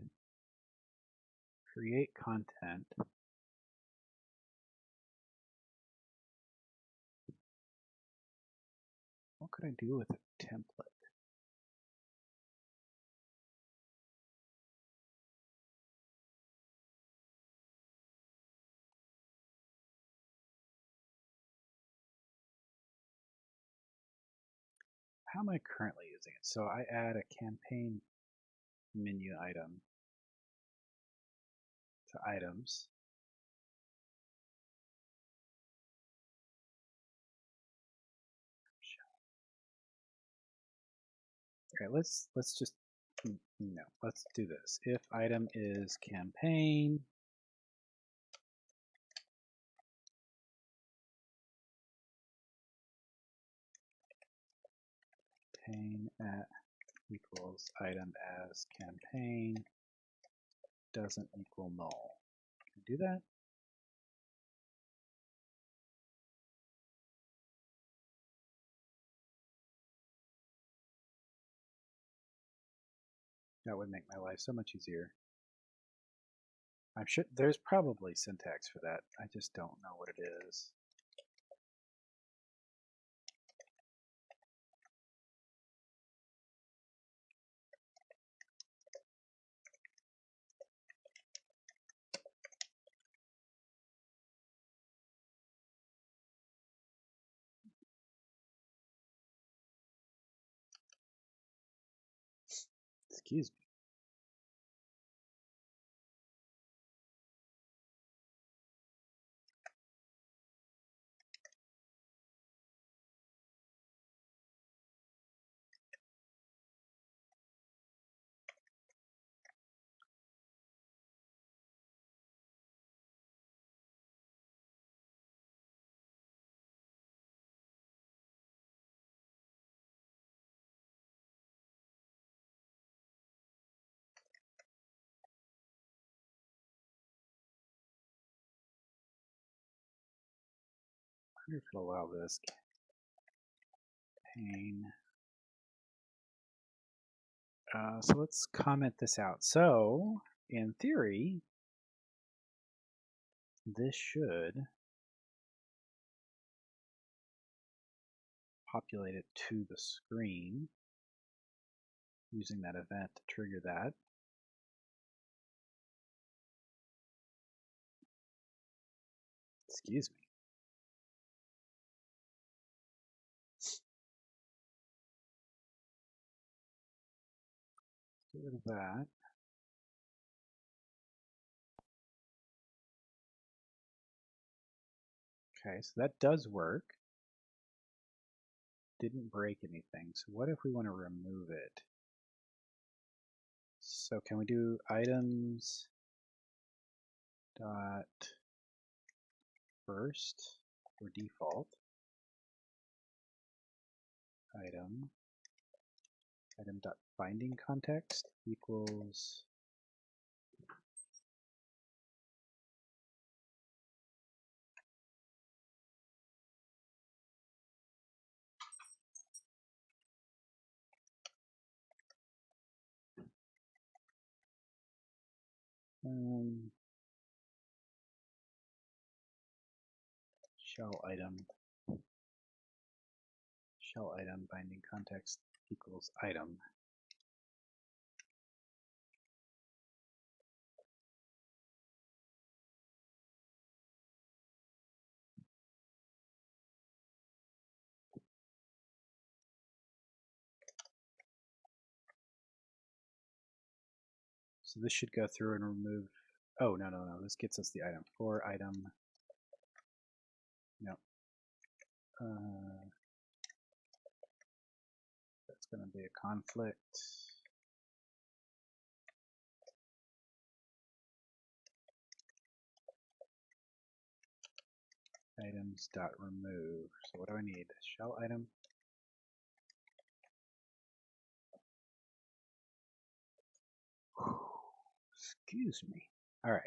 Create content. What could I do with a template? How am I currently using it? So I add a campaign menu item to items. Okay, let's just no, let's do this. If item is campaign, campaign at equals item as campaign doesn't equal null. Can I do that? That would make my life so much easier. I'm sure there's probably syntax for that. I just don't know what it is. Excuse me. wonder if it'll allow this pane. So let's comment this out. So in theory, this should populate it to the screen using that event to trigger that. Excuse me. Get rid of that. Okay, so that does work. Didn't break anything. So what if we want to remove it? So can we do items dot first or default item dot binding context equals shell item binding context equals item. So this should go through and remove. Oh, no. This gets us the item. For item. No. That's going to be a conflict. Items dot remove. So what do I need? Shell item. Excuse me. All right.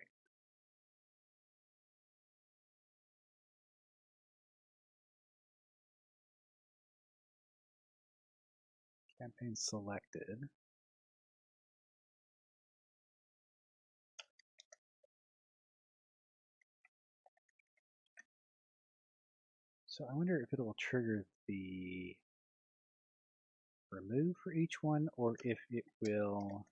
Campaign selected. So I wonder if it'll trigger the remove for each one, or if it will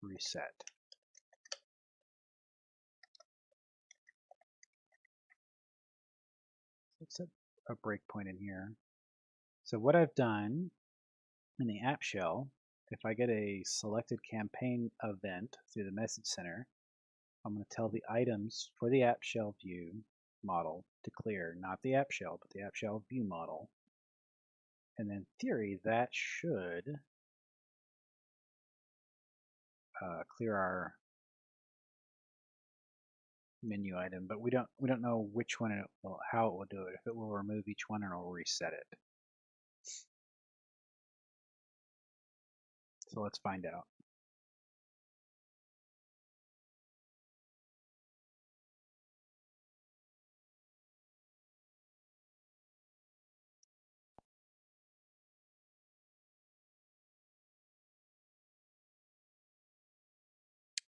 reset. Let's set a breakpoint in here. So what I've done in the app shell, if I get a selected campaign event through the message center, I'm going to tell the items for the app shell view model to clear, not the app shell, but the app shell view model. And in theory, that should clear our menu item, but we don't know which one how it will do it. If it will remove each one or it will reset it. So let's find out.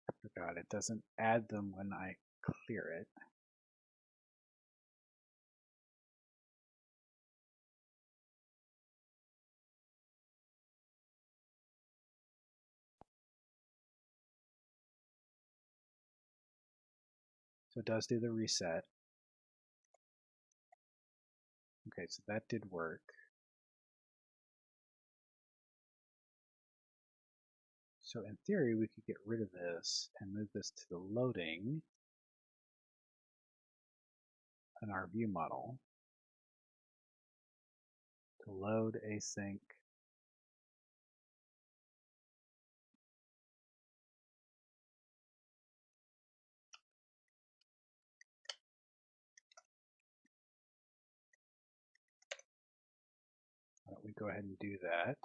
I forgot it doesn't add them when I clear it. So it does do the reset. Okay, so that did work. So in theory, we could get rid of this and move this to the loading in our view model to load async. Why don't we go ahead and do that?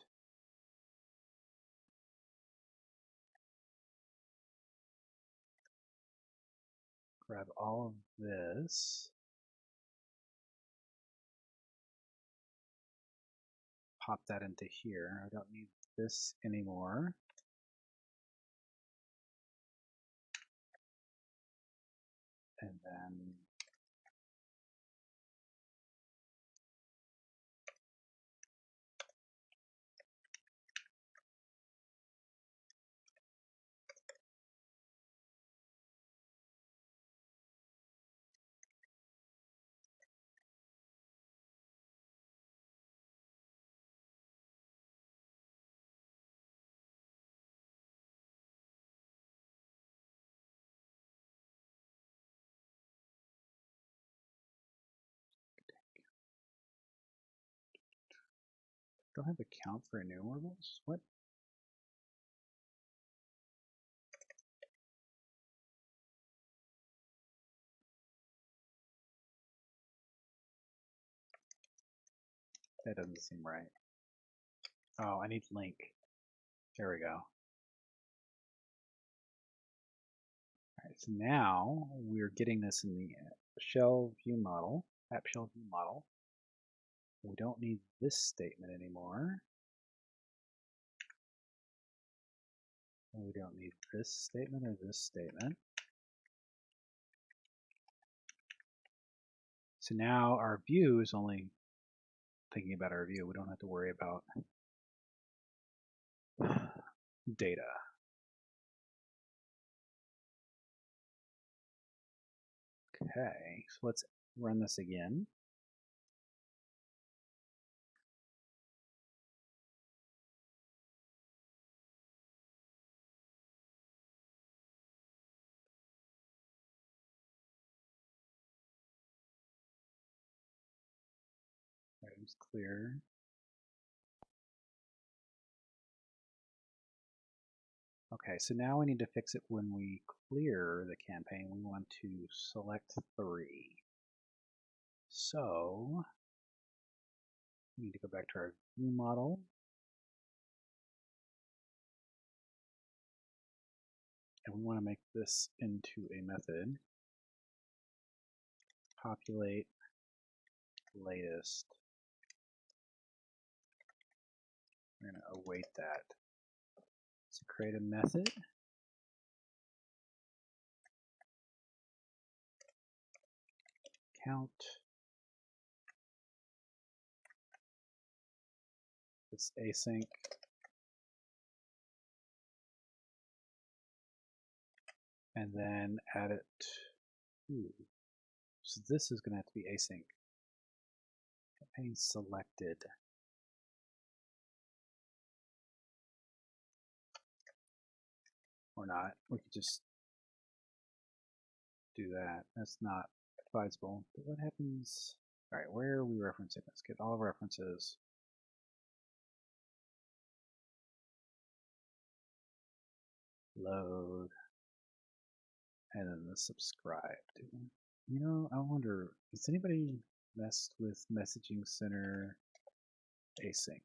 grab all of this, pop that into here. I don't need this anymore. And then don't have a count for enumerables? What? That doesn't seem right. Oh, I need link. There we go. All right, so now we're getting this in the shell view model, app shell view model. We don't need this statement anymore. We don't need this statement or this statement. So now our view is only thinking about our view. We don't have to worry about data. Okay, so let's run this again. Items clear. Okay, so now we need to fix it when we clear the campaign. We want to select 3. So we need to go back to our view model. And we want to make this into a method. Populate latest. We're going to await that. So create a method. Count. It's async. And then add it. Ooh. So this is going to have to be async. Campaign selected. Or not. We could just do that. That's not advisable. But what happens? All right, where are we referencing? Let's get all references. Load. And then the subscribe. You know, I wonder, has anybody messed with Messaging Center async?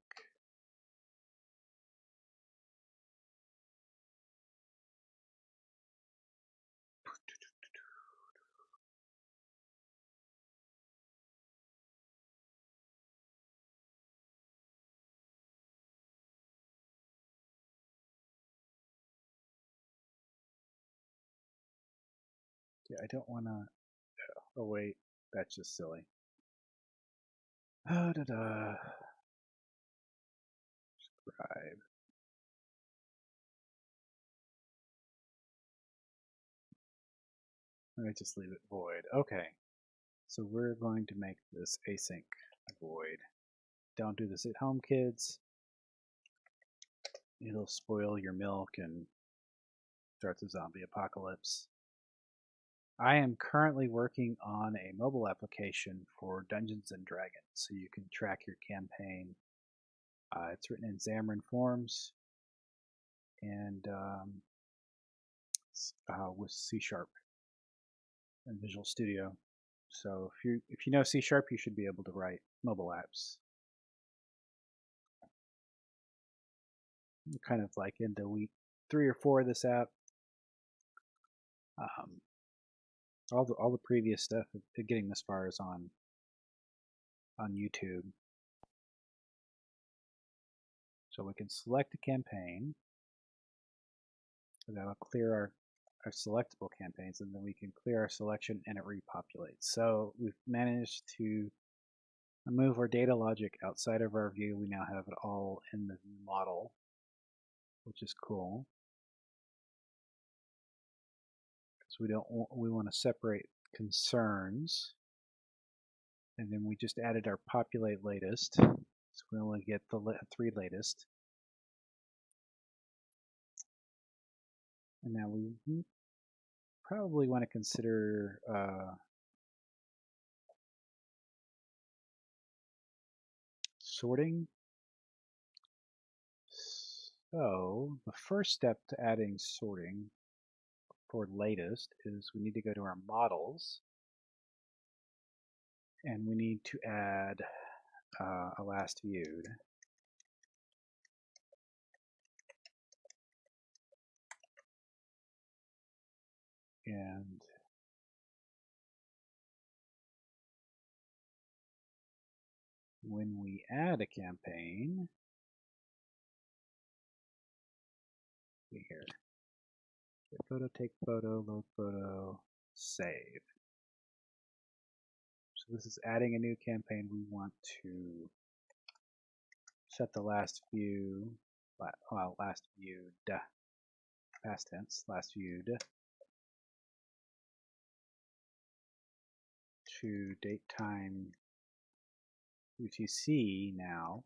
Yeah, I don't want to. Oh, wait, that's just silly. Subscribe. Let me just leave it void. Okay, so we're going to make this async void. Don't do this at home, kids. It'll spoil your milk and start the zombie apocalypse. I am currently working on a mobile application for Dungeons and Dragons, so you can track your campaign. It's written in Xamarin.Forms and with C# and Visual Studio. So if you know C#, you should be able to write mobile apps. I'm kind of like into week 3 or 4 of this app. All the previous stuff getting this far is on YouTube. So we can select a campaign. That'll clear our selectable campaigns, and then we can clear our selection and it repopulates. So we've managed to move our data logic outside of our view. We now have it all in the model, which is cool. Because we want to separate concerns, and then we just added our populate latest, so we only get the 3 latest. And now we probably want to consider sorting. So the first step to adding sorting for latest is we need to go to our models, and we need to add a last viewed. And when we add a campaign, see here, get photo, take photo, load photo, save. So this is adding a new campaign. We want to set the last view, well, last viewed, past tense, last viewed, to date time UTC now.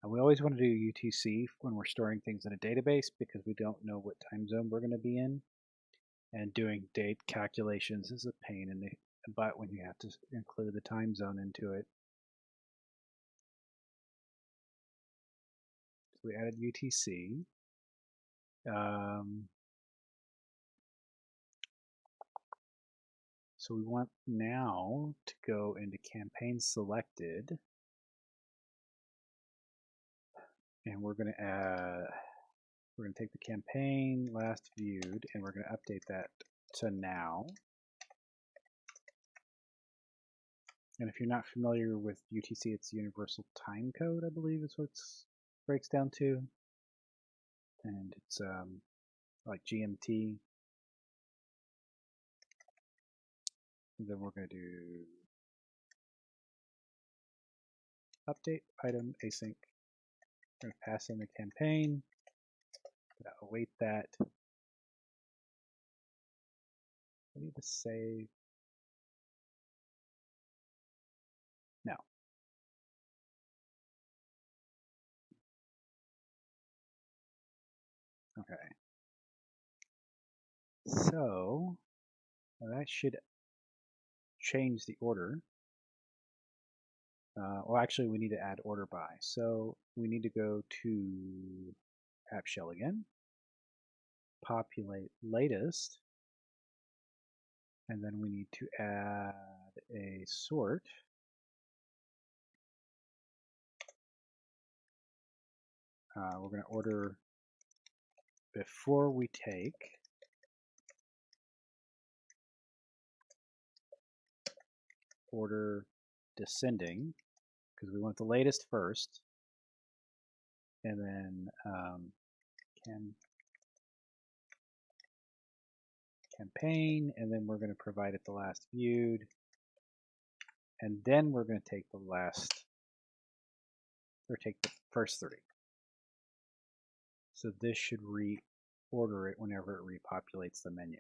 And we always want to do UTC when we're storing things in a database because we don't know what time zone we're going to be in. And doing date calculations is a pain in the butt when you have to include the time zone into it. So we added UTC. So we want now to go into campaign selected, and we're going to take the campaign last viewed, and we're going to update that to now. And if you're not familiar with UTC, it's Universal Time Code, I believe is what it breaks down to. And it's like GMT. And then we're going to do update item async. We're going to pass in the campaign. Await that. I need to save. No. Okay. So that should change the order. Well, actually, we need to add order by. So we need to go to app shell again, populate latest, and then we need to add a sort. We're going to order before we take order descending, because we want the latest first, and then campaign, and then we're going to provide it the last viewed, and then we're going to take the last, or take the first 3. So this should reorder it whenever it repopulates the menu.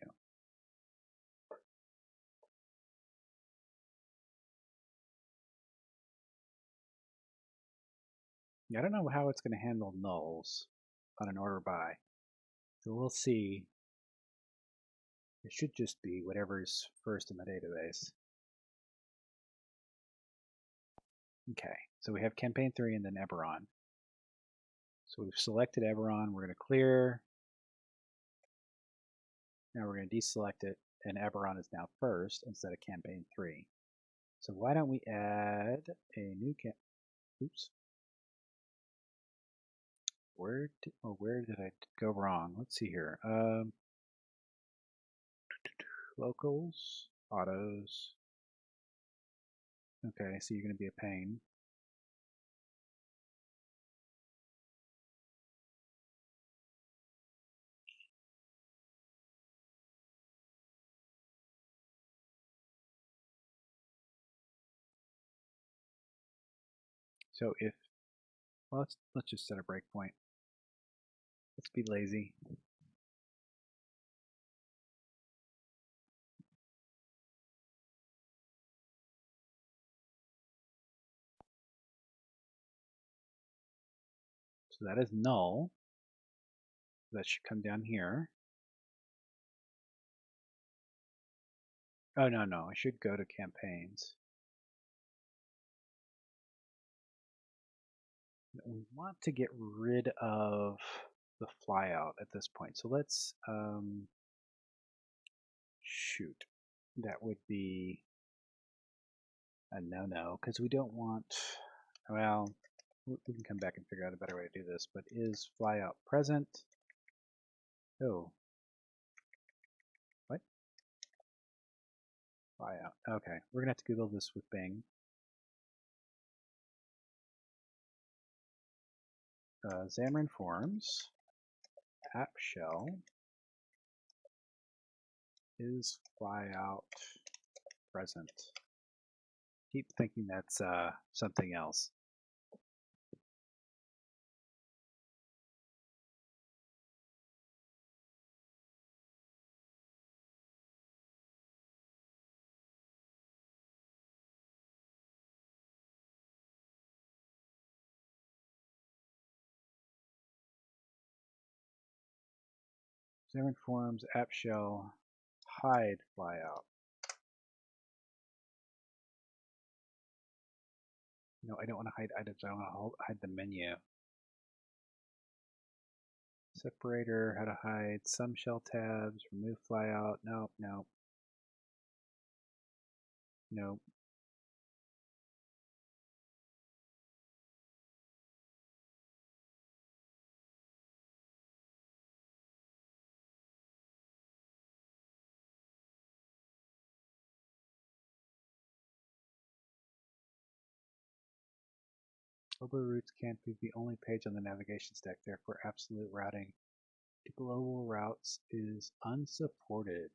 I don't know how it's going to handle nulls on an order by. So we'll see. It should just be whatever's first in the database. Okay, so we have campaign 3 and then Eberron. So we've selected Eberron. We're going to clear. Now we're going to deselect it, and Eberron is now first instead of campaign 3. So why don't we add a new oops. Where did I go wrong? Let's see here. locals, autos. Okay, so you're going to be a pain. So if, well, let's just set a breakpoint. Let's be lazy. So that is null. That should come down here. Oh, no, no, I should go to campaigns. We want to get rid of the flyout at this point. So let's, shoot. That would be a no-no, because we don't want, well, we can come back and figure out a better way to do this, but is flyout present? Oh. What? Flyout. Okay, we're going to have to Google this with Bing. Xamarin.Forms app shell is flyout present. Keep thinking that's something else. Xamarin.Forms app shell hide flyout. No, I don't want to hide items. I want to hide the menu. Separator, how to hide some shell tabs, remove flyout. Nope, nope. Nope. Global routes can't be the only page on the navigation stack, therefore absolute routing to global routes is unsupported.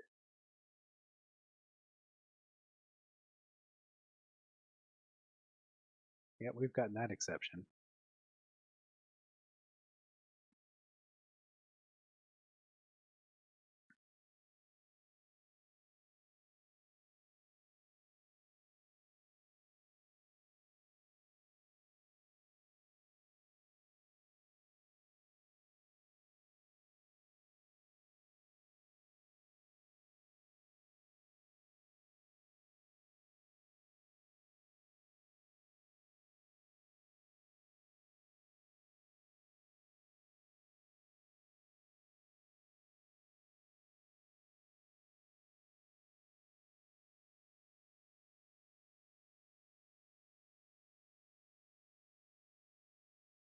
Yeah, we've gotten that exception.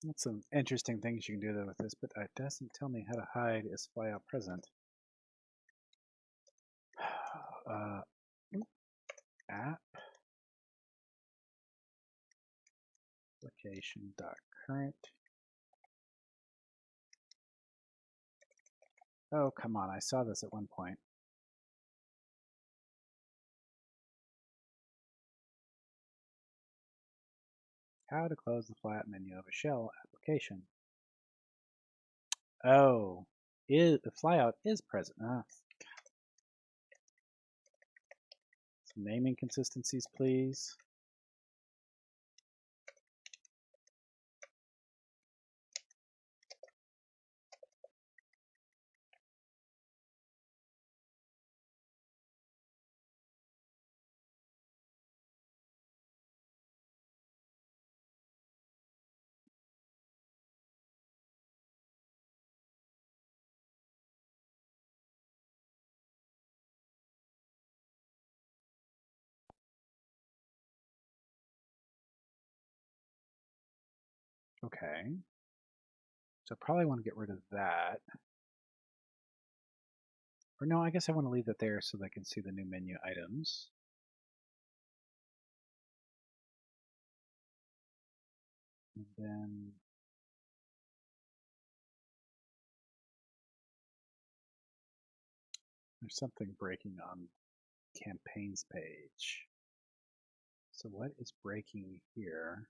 That's some interesting things you can do with this, but it doesn't tell me how to hide is flyout present. App application.current. Oh, come on, I saw this at one point. How to close the flat menu of a shell application. Oh, the flyout is present. Some naming consistencies, please. Okay. So probably want to get rid of that. Or no, I guess I want to leave that there so they can see the new menu items. And then there's something breaking on campaigns page. So what is breaking here?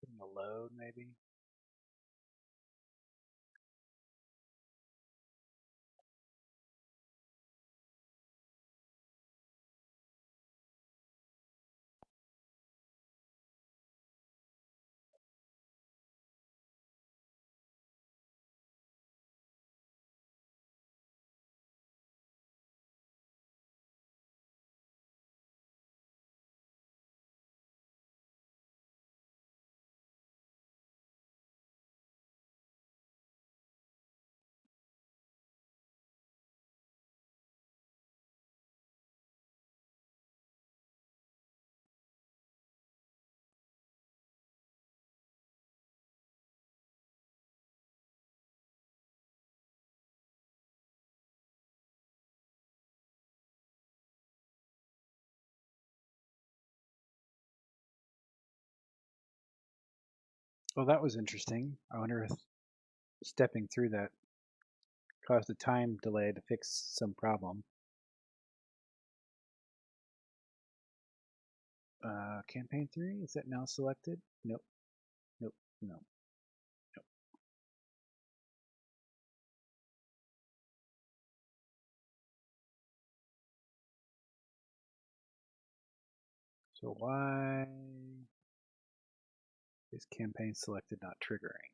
Getting a load maybe? Well, that was interesting. I wonder if stepping through that caused a time delay to fix some problem. Campaign 3, is that now selected? Nope, nope, no, nope. So why is campaign selected not triggering?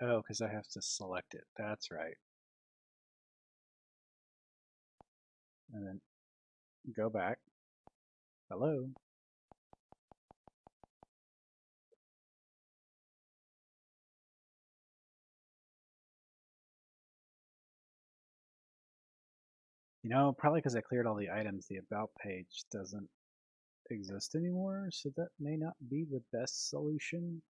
Oh, because I have to select it. That's right. And then go back. Hello. You know, probably because I cleared all the items, the about page doesn't exist anymore, so that may not be the best solution.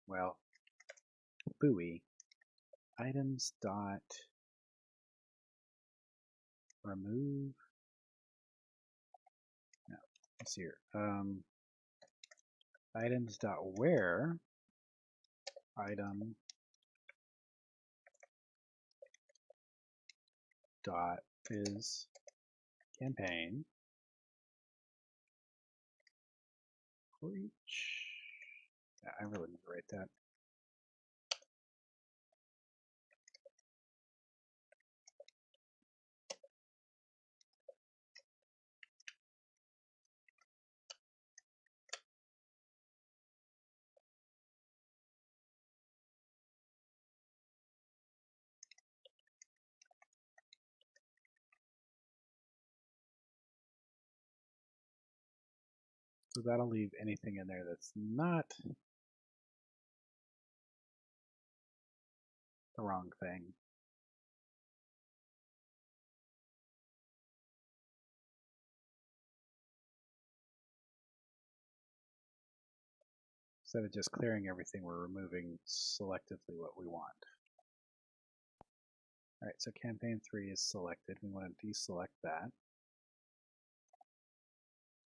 Well, booey. Items dot remove. No, it's here. Items dot where item dot is campaign for each. Yeah, I really need to write that. So that'll leave anything in there that's not the wrong thing. Instead of just clearing everything, we're removing selectively what we want. All right, so campaign 3 is selected. We want to deselect that.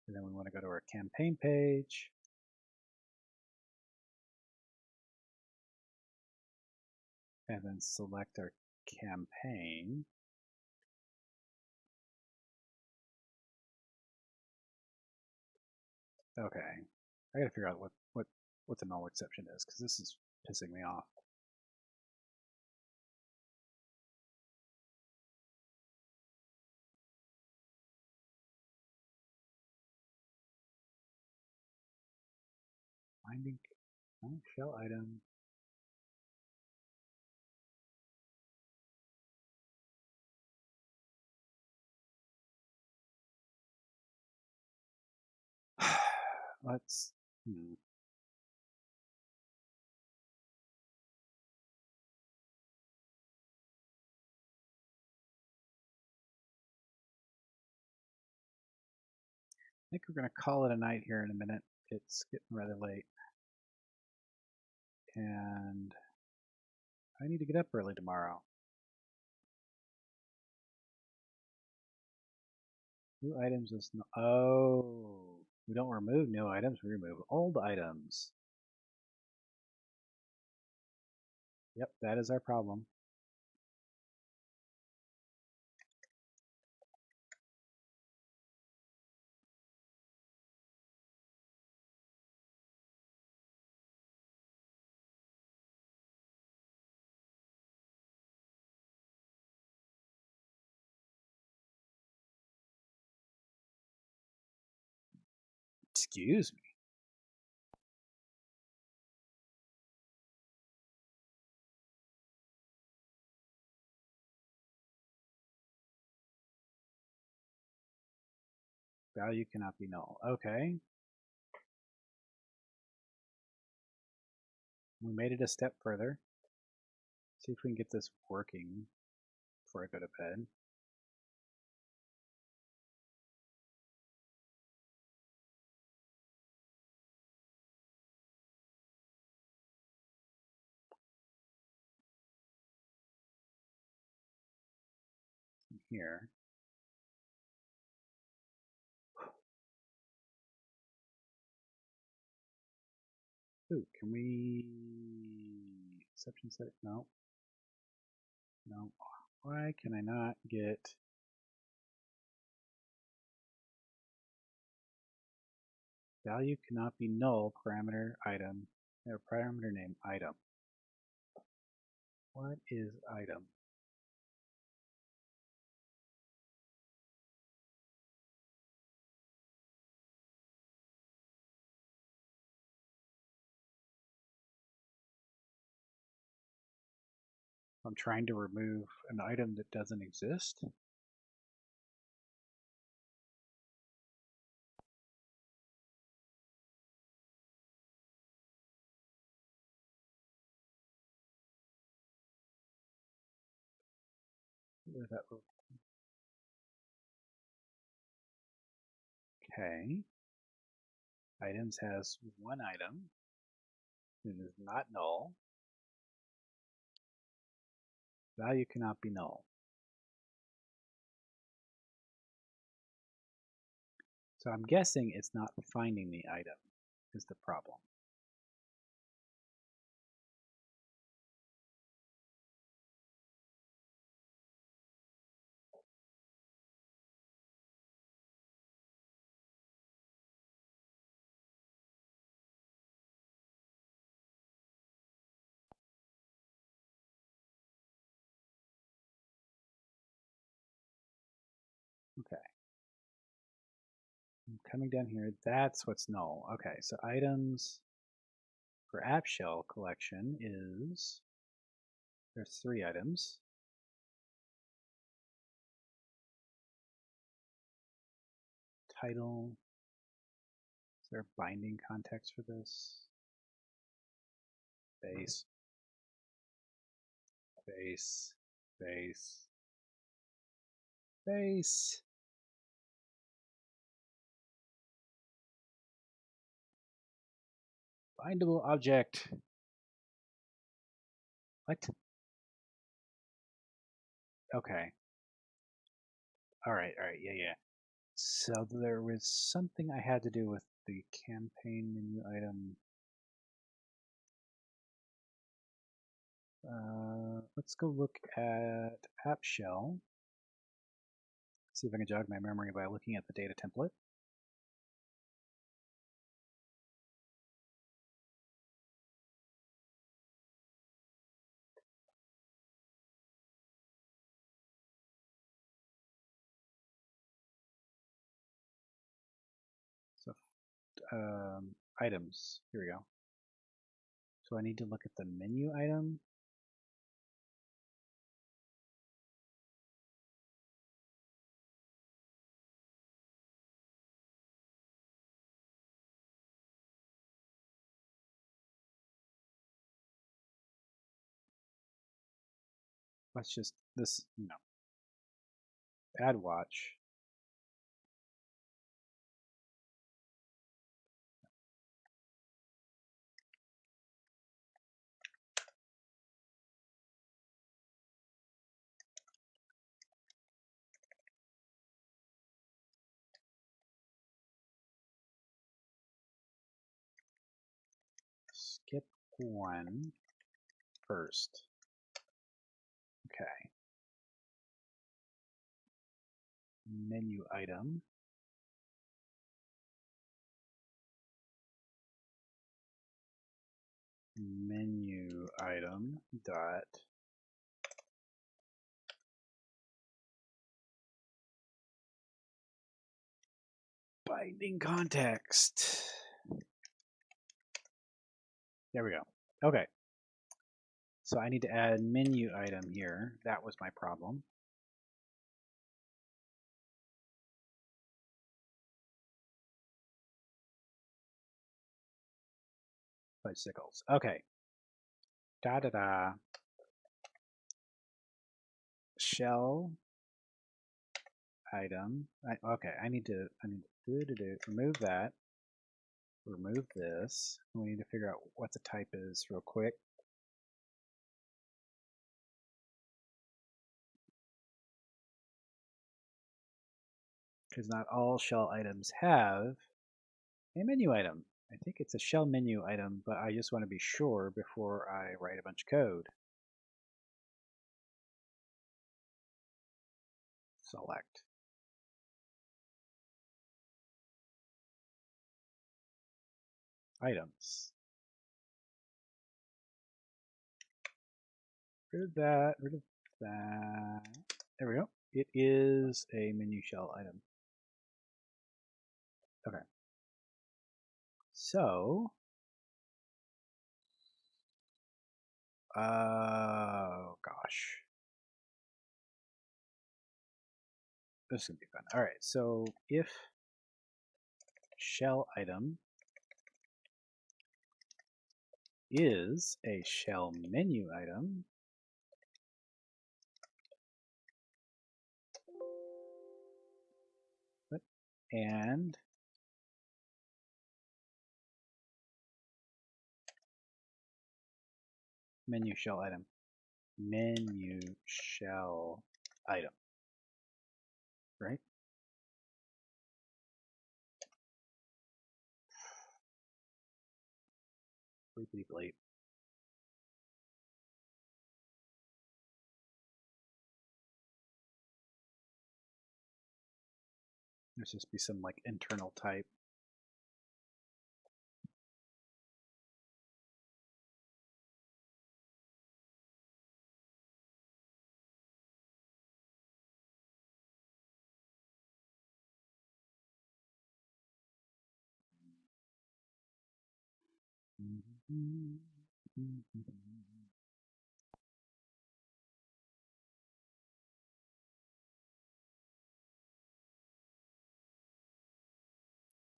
And then we want to go to our campaign page. And then select our campaign. Okay, I gotta figure out what the null exception is, because this is pissing me off. Finding shell item. let's. I think we're going to call it a night here in a minute. It's getting rather late. And I need to get up early tomorrow. New items is no. Oh, we don't remove new items, we remove old items. Yep, that is our problem. Excuse me. Value cannot be null. Okay. We made it a step further. See if we can get this working before I go to bed. Here. Ooh, can we exception set? No. No. Why can I not get value cannot be null parameter item or parameter name item? What is item? I'm trying to remove an item that doesn't exist. Okay. Items has one item. It is not null. Value cannot be null. So I'm guessing it's not finding the item is the problem. Okay. I'm coming down here. That's what's null. Okay, so items for app shell collection is there's 3 items. Title. Is there a binding context for this? Base. Base. Base. Base. Bindable object. What? Okay. All right. Yeah. So there was something I had to do with the campaign menu item. Let's go look at app shell. See if I can jog my memory by looking at the data template. So items, here we go. So I need to look at the menu item. let's just this, add watch. Skip one first. Okay. Menu item. Menu item dot binding context. There we go. Okay. So I need to add menu item here. That was my problem. Bicycles. Okay. Da da da. Shell item. Okay. I need to remove that. Remove this. We need to figure out what the type is real quick. Because not all shell items have a menu item. I think it's a shell menu item, but I just want to be sure before I write a bunch of code. Select. Items. Rid of that, rid of that. There we go. It is a menu shell item. Okay. So, oh gosh. This is going to be fun. All right, so if shell item is a shell menu item, and menu shell item, menu shell item, right? Bleepity bleep. There's just be some like internal type.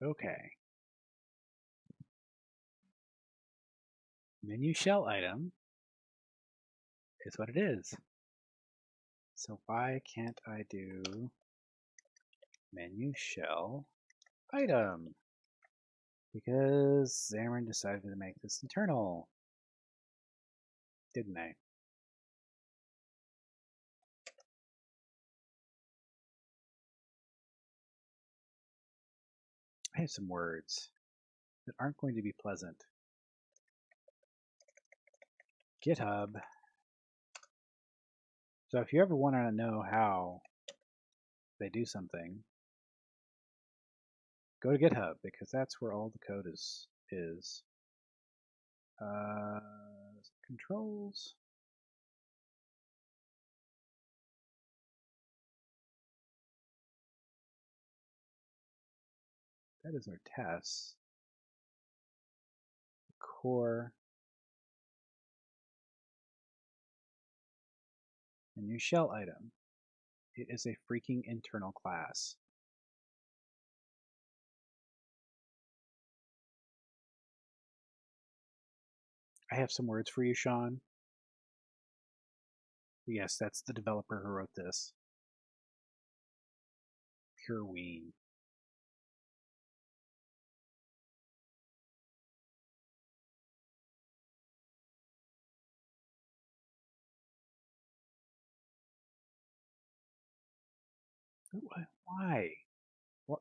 Okay. Menu shell item is what it is. So why can't I do menu shell item? Because Xamarin decided to make this internal, didn't they? I have some words that aren't going to be pleasant. GitHub. So if you ever want to know how they do something, go to GitHub because that's where all the code is. Controls. That is our test. Core. Menu shell item. It is a freaking internal class. I have some words for you, Sean. Yes, that's the developer who wrote this. Pure Ween. Why? What?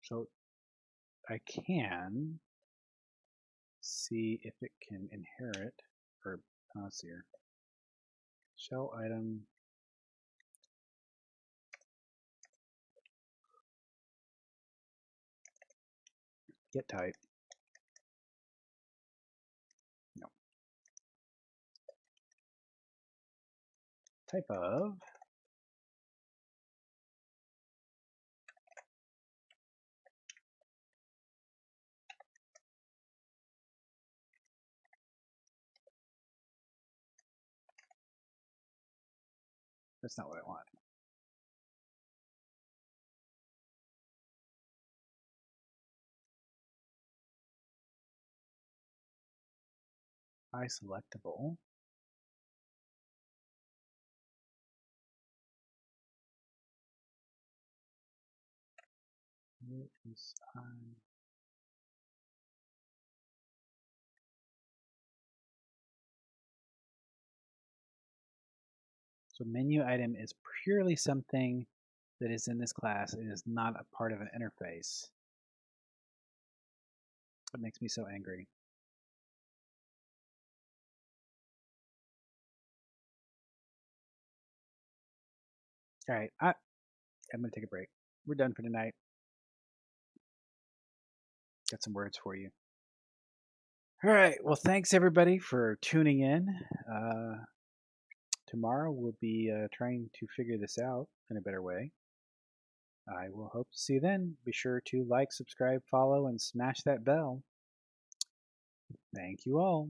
So I can see if it can inherit, or let's see here. Shell item. Get type. No. Type of. That's not what I want. Selectable. Where is I? So menu item is purely something that is in this class. It is not a part of an interface. That makes me so angry. All right, I'm going to take a break. We're done for tonight. Got some words for you. All right, well, thanks everybody for tuning in. Tomorrow we'll be trying to figure this out in a better way. I will hope to see you then. Be sure to like, subscribe, follow, and smash that bell. Thank you all.